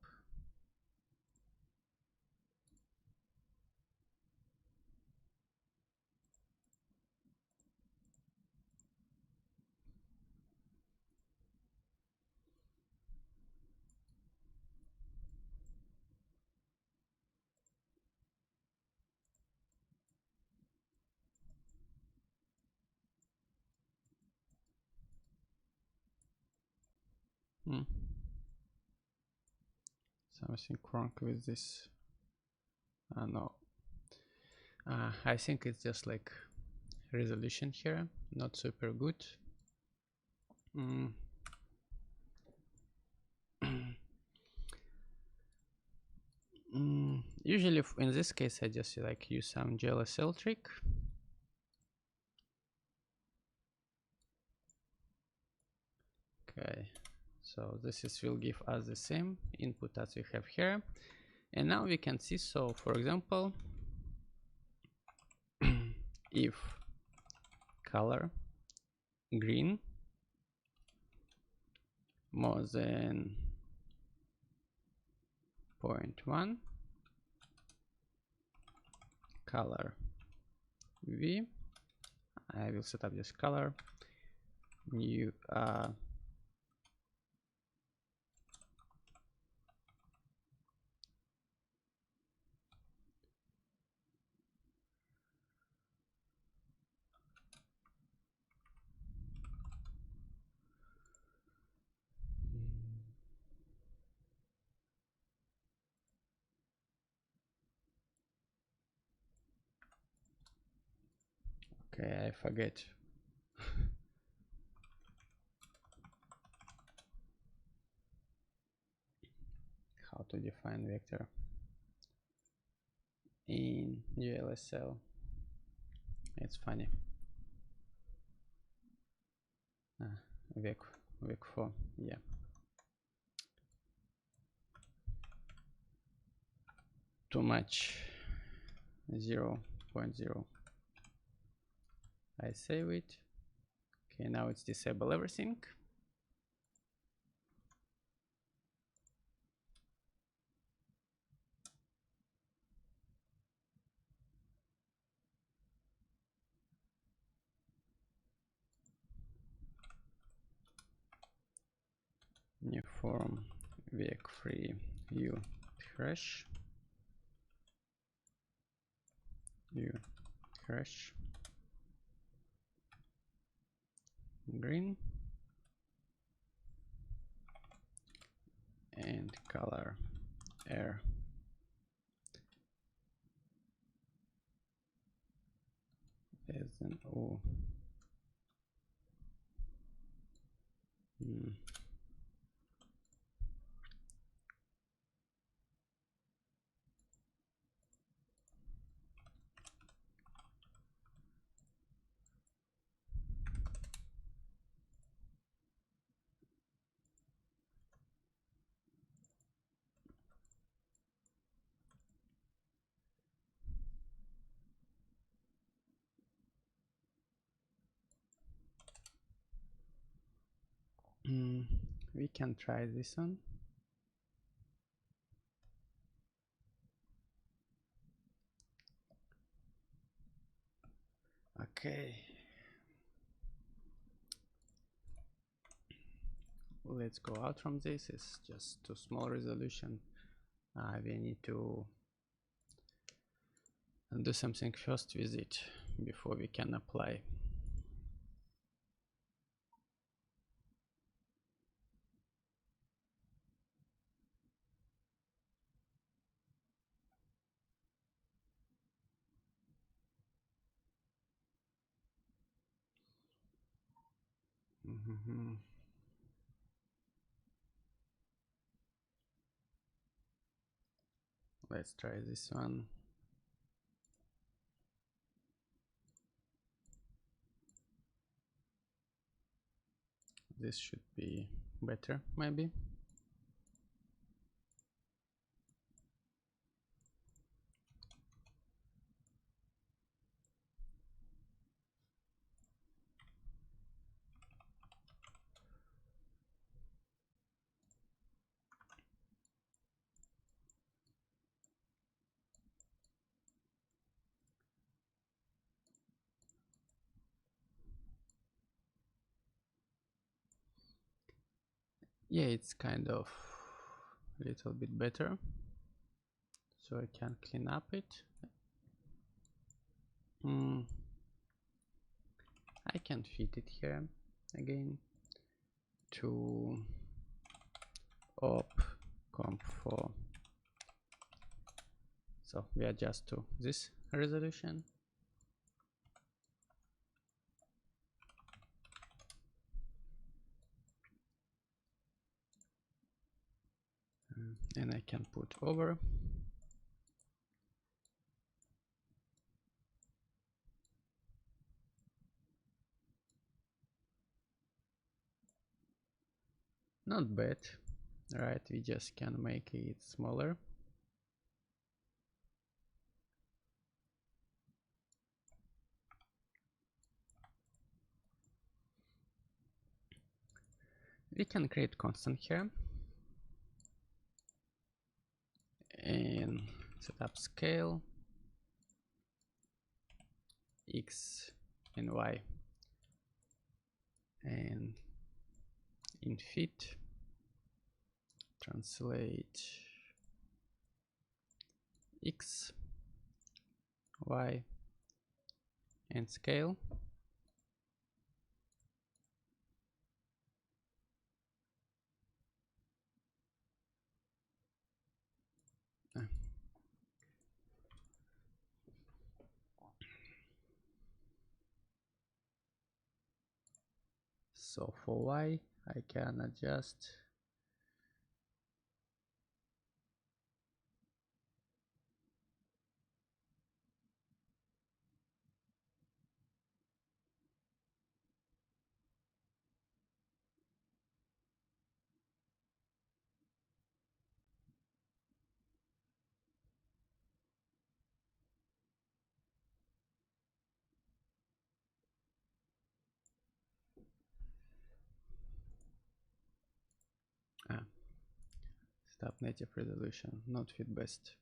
Something wrong with this. No. I think it's just like resolution here, not super good. Usually in this case I just like use some GLSL trick. Okay, so this will give us the same input as we have here, and now we can see. So for example, if color green more than 0.1, color V, I will set up this color new okay, I forget how to define vector in GLSL. It's funny. Vec4, yeah. Too much. 0.0. I save it. Okay, now it's disable everything. New form vec3 u trash green and color air as an O. We can try this one. Okay. Let's go out from this. It's just too small resolution. We need to do something first with it before we can apply. Let's try this one. This should be better, maybe. Yeah, it's kind of a little bit better. So I can clean up it. I can fit it here again to op comp 4. So we adjust to this resolution. And I can put over. Not bad, right? We just can make it smaller. We can create constant here and set up scale x and y, and in fit translate x, y, and scale. So for y, I can adjust stop native resolution, not fit best.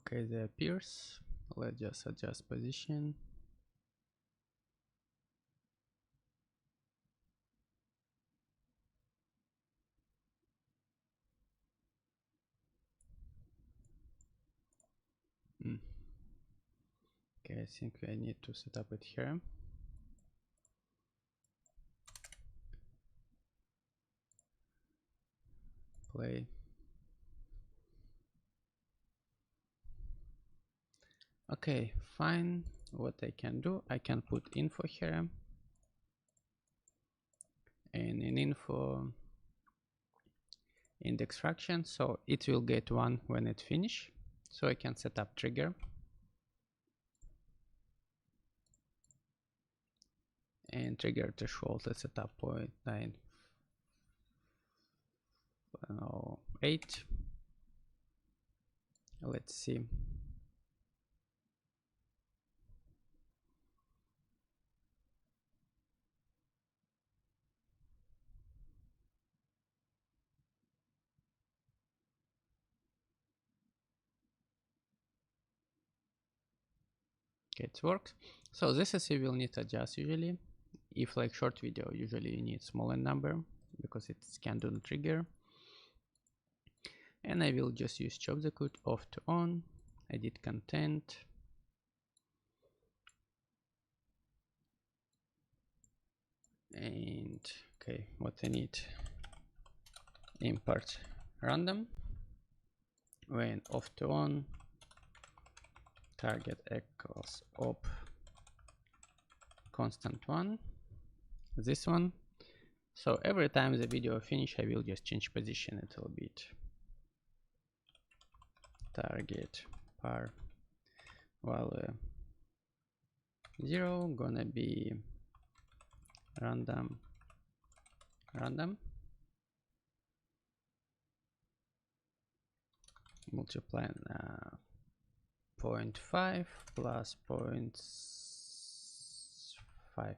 Okay, they appears. Let's just adjust position. Okay, I think I need to set up it here. Play. Okay, fine. What I can do, I can put info here, and in info index fraction, so it will get 1 when it finish. So I can set up trigger and trigger threshold. Let's set up 0.908. Let's see. Okay, it works. So this is you will need to adjust usually. If like short video, usually you need smaller number because it's can do trigger. And I will just use chop the code off to on, edit content. And okay, what I need, import random, when off to on, target equals op constant one, this one. So every time the video finish, I will just change position a little bit. Target par value 0 gonna be random multiply 0.5 plus 0.5.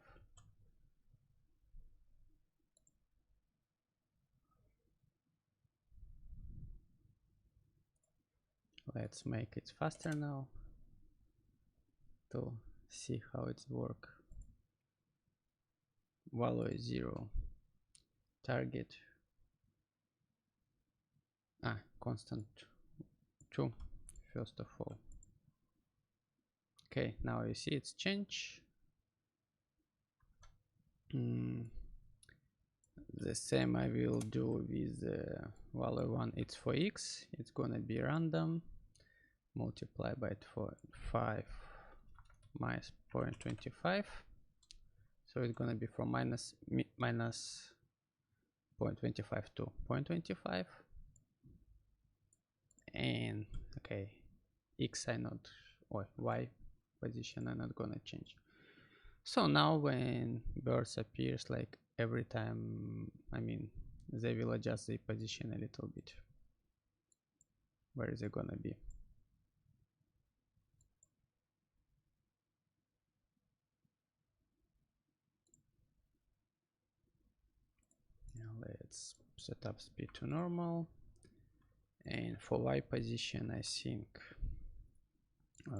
Let's make it faster now to see how it's work. Value is 0. Target constant 2 first of all. Okay, now you see it's changed. The same I will do with value 1. It's for x, it's gonna be random, multiply by 5 minus 0.25, so it's gonna be from minus 0.25 to 0.25. And okay, x I not, or y position I'm not gonna change. So now when birds appears, like every time, I mean, they will adjust the position a little bit. Where is it gonna be? Now let's set up speed to normal. And for y position, I think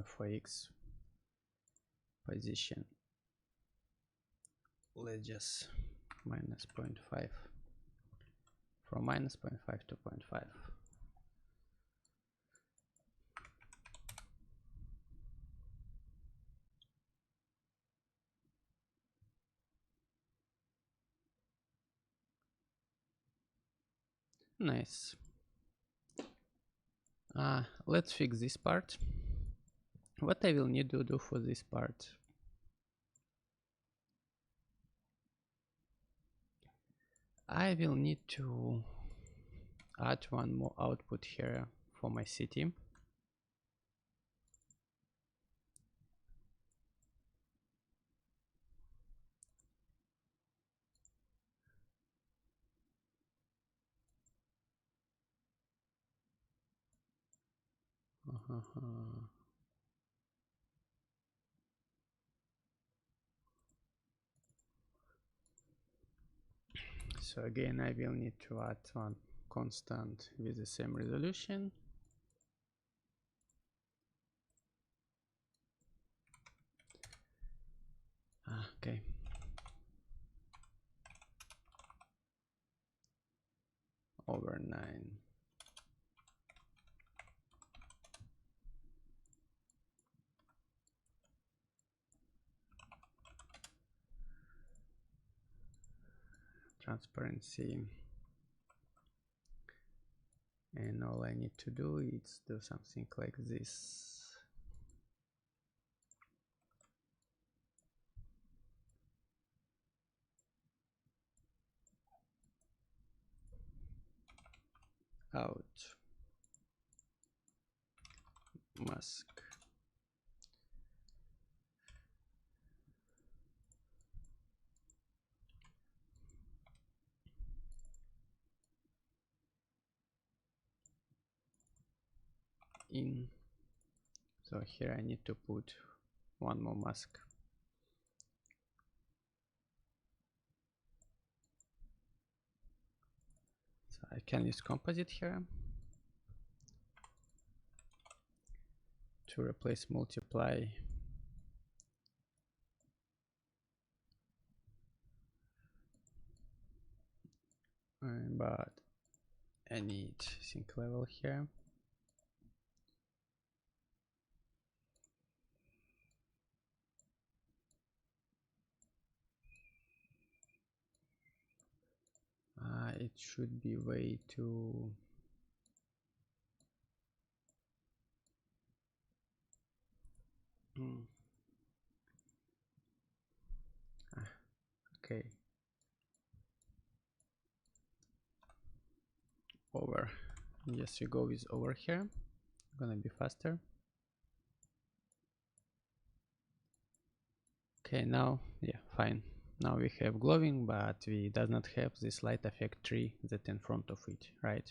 for x position, let's just minus 0.5, from minus 0.5 to 0.5. Nice. Let's fix this part. What I will need to do for this part, I will need to add one more output here for my city. So again, I will need to add one constant with the same resolution. Okay. Over 9. Transparency. And all I need to do is do something like this. Out. Mask. In. So here I need to put one more mask. So I can use composite here to replace multiply but I need sync level here. It should be way too. Okay. Over. Yes, we go with over here. Gonna be faster. Okay, now, yeah, fine. Now we have glowing, but we does not have this light effect tree that in front of it, right?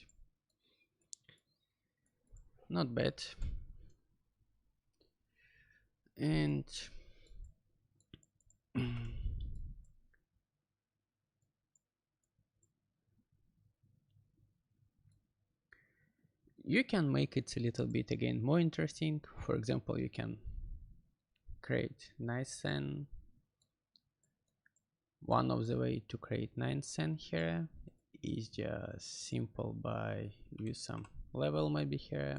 Not bad. And you can make it a little bit again more interesting. For example, you can create nice scene. One of the way to create nice scene here is just simple by use some level maybe here.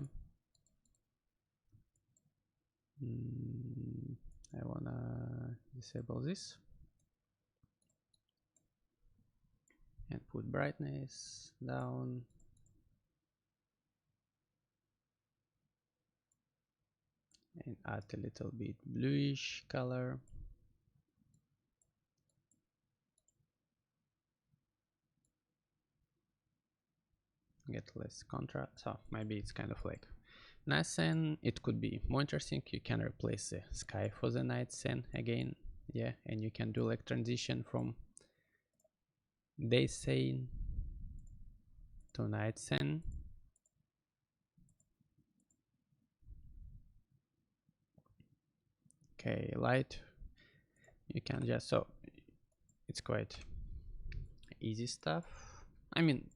I wanna disable this and put brightness down. And add a little bit bluish color. Get less contrast, so maybe it's kind of like night scene. It could be more interesting. You can replace the sky for the night scene again, yeah, and you can do like transition from day scene to night scene. Okay, light, you can just, so it's quite easy stuff. I mean,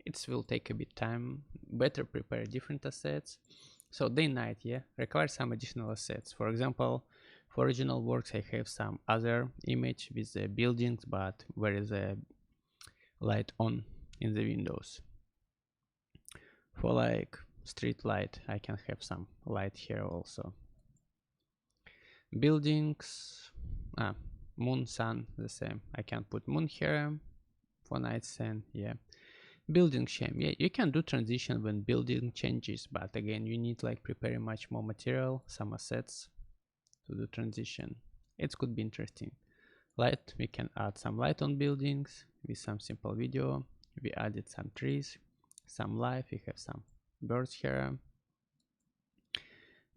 it will take a bit time. Better prepare different assets. So day night, yeah, requires some additional assets. For example, for original works I have some other image with the buildings, but where is the light on in the windows. For like street light I can have some light here also. Buildings, moon, sun, the same. I can put moon here for night scene, yeah. Building shame, yeah, you can do transition when building changes, but again you need like preparing much more material, some assets to do transition. It could be interesting. Light, we can add some light on buildings with some simple video. We added some trees, some life, we have some birds here.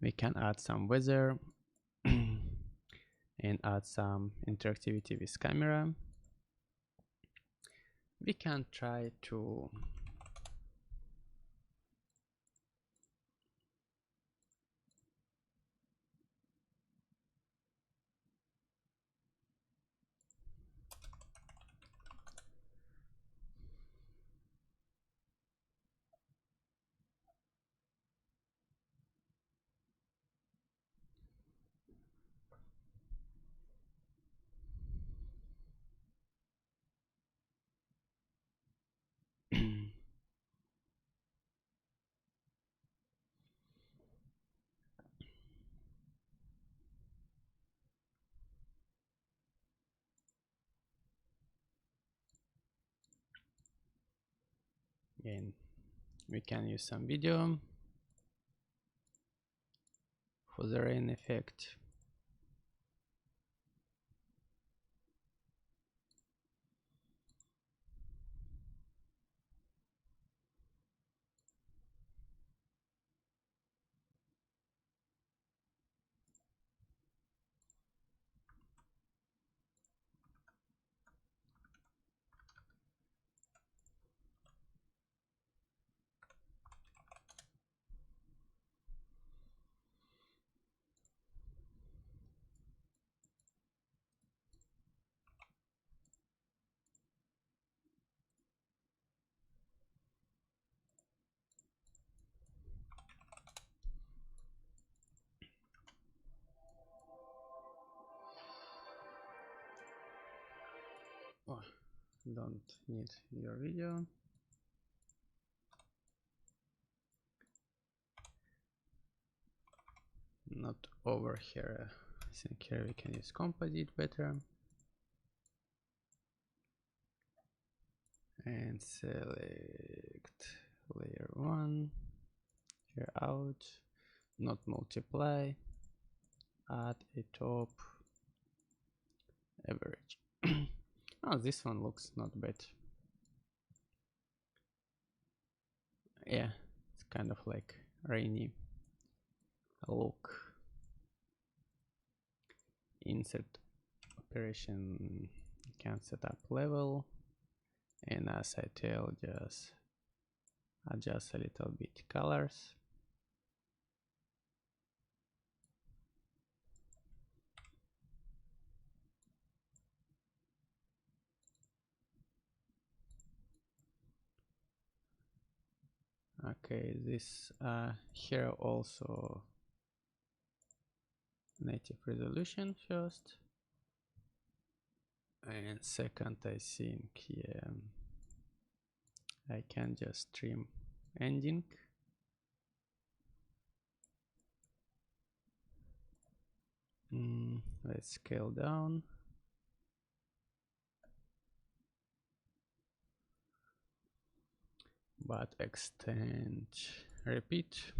We can add some weather and add some interactivity with camera. We can try to again, we can use some video for the rain effect. Oh, don't need your video. Not over here. I think here we can use composite better. And select layer 1, here out, not multiply, add a top average. Oh, this one looks not bad. Yeah, it's kind of like rainy look. Insert operation, can set up level, and as I tell, just adjust a little bit colors. Okay, this here also native resolution first, and second I think, yeah, I can just trim ending. Let's scale down. But extend, repeat.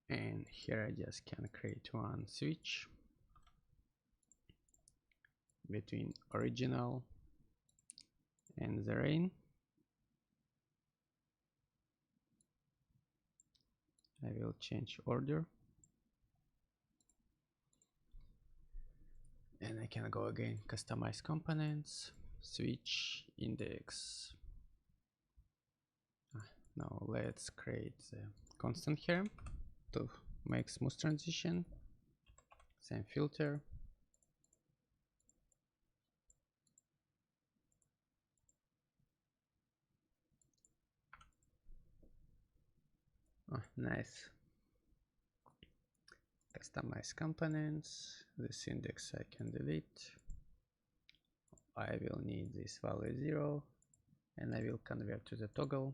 And here I just can create one switch between original and the rain. I will change order. And I can go again, customize components, switch index. Now let's create the constant here to make smooth transition. Same filter. Oh, nice. Customize components. This index I can delete. I will need this value 0, and I will convert to the toggle.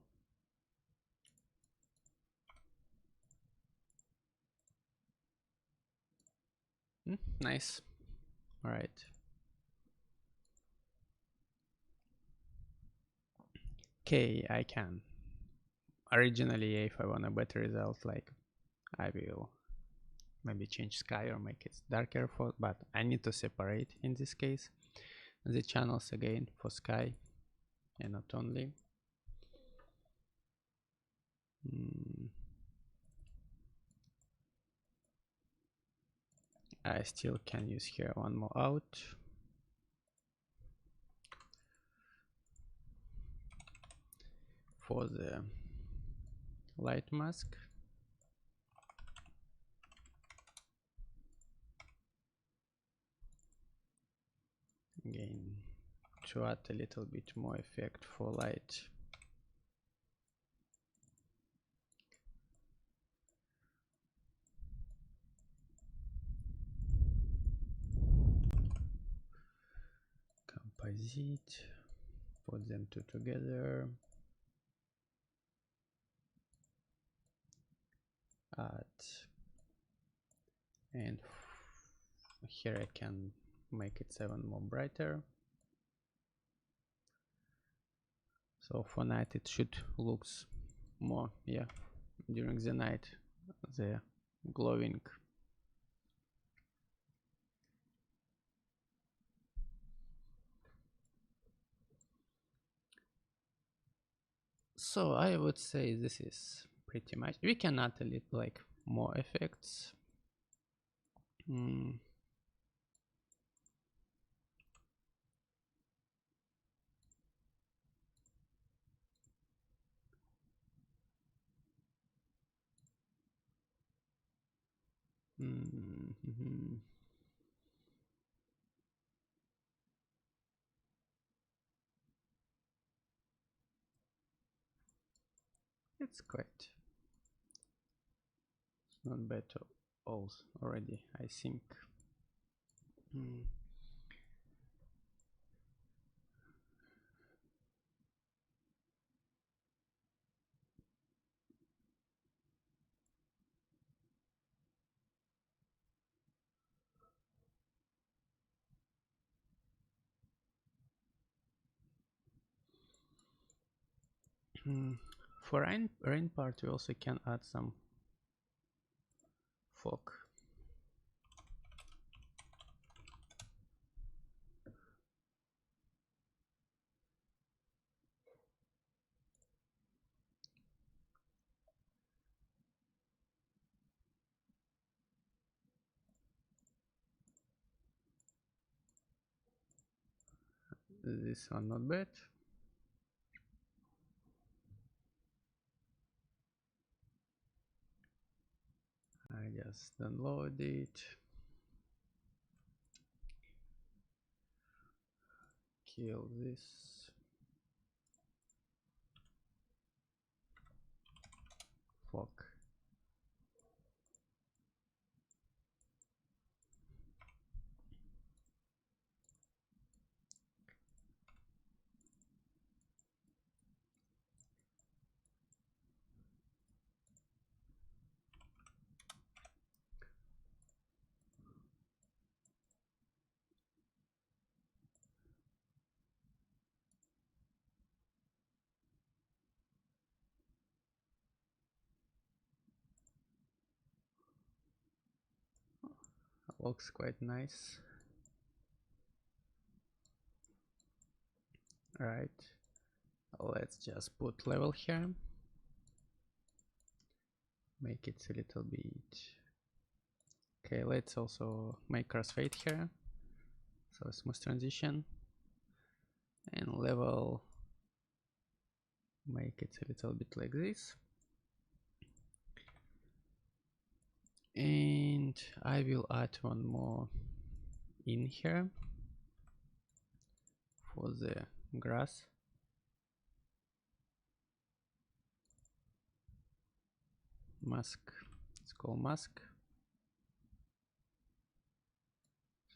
Nice. All right. Okay, I can. Originally, if I want a better result, like I will maybe change sky or make it darker, but I need to separate in this case the channels again for sky and not only. I still can use here one more out. For the light mask. Again, to add a little bit more effect for light. Composite, put them two together. Add, and here I can make it 7 more brighter. So for night it should looks more, yeah, during the night, the glowing. So I would say this is pretty much. We can add a little like more effects. It's quite not bad also already, I think. For rain part, we also can add some fog. This one not bad. I just download it. Kill this. Fog. Looks quite nice. Right. Let's just put level here. Make it a little bit. Okay, let's also make crossfade here. So smooth transition. And level, make it a little bit like this. And I will add one more in here for the grass. Mask, it's called mask.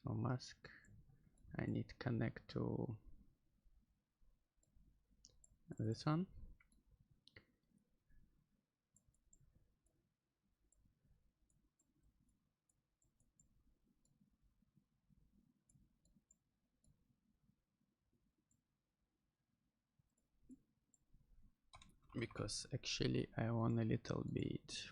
So mask, I need to connect to this one. Because actually I want a little bit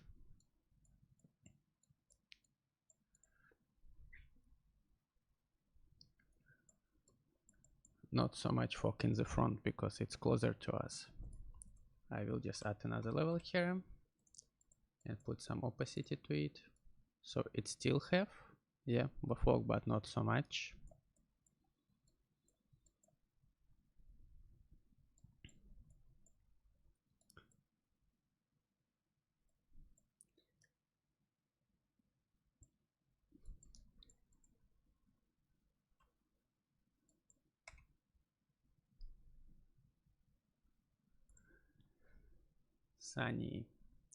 not so much fog in the front because it's closer to us. I will just add another level here and put some opacity to it. So it still have, yeah, fog, but not so much. Sunny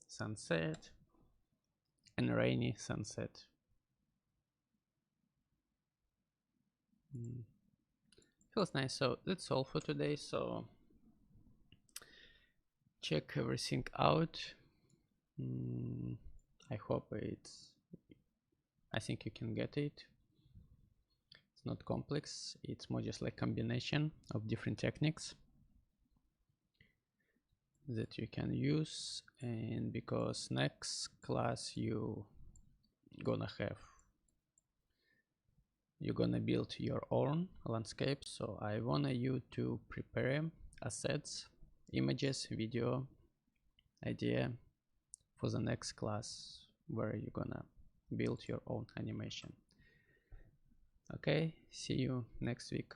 sunset and rainy sunset. Feels nice. So that's all for today. So check everything out. I hope I think you can get it. It's not complex, it's more just like combination of different techniques that you can use. And because next class you're gonna build your own landscape, so I want you to prepare assets, images, video, idea for the next class where you're gonna build your own animation. Okay, see you next week.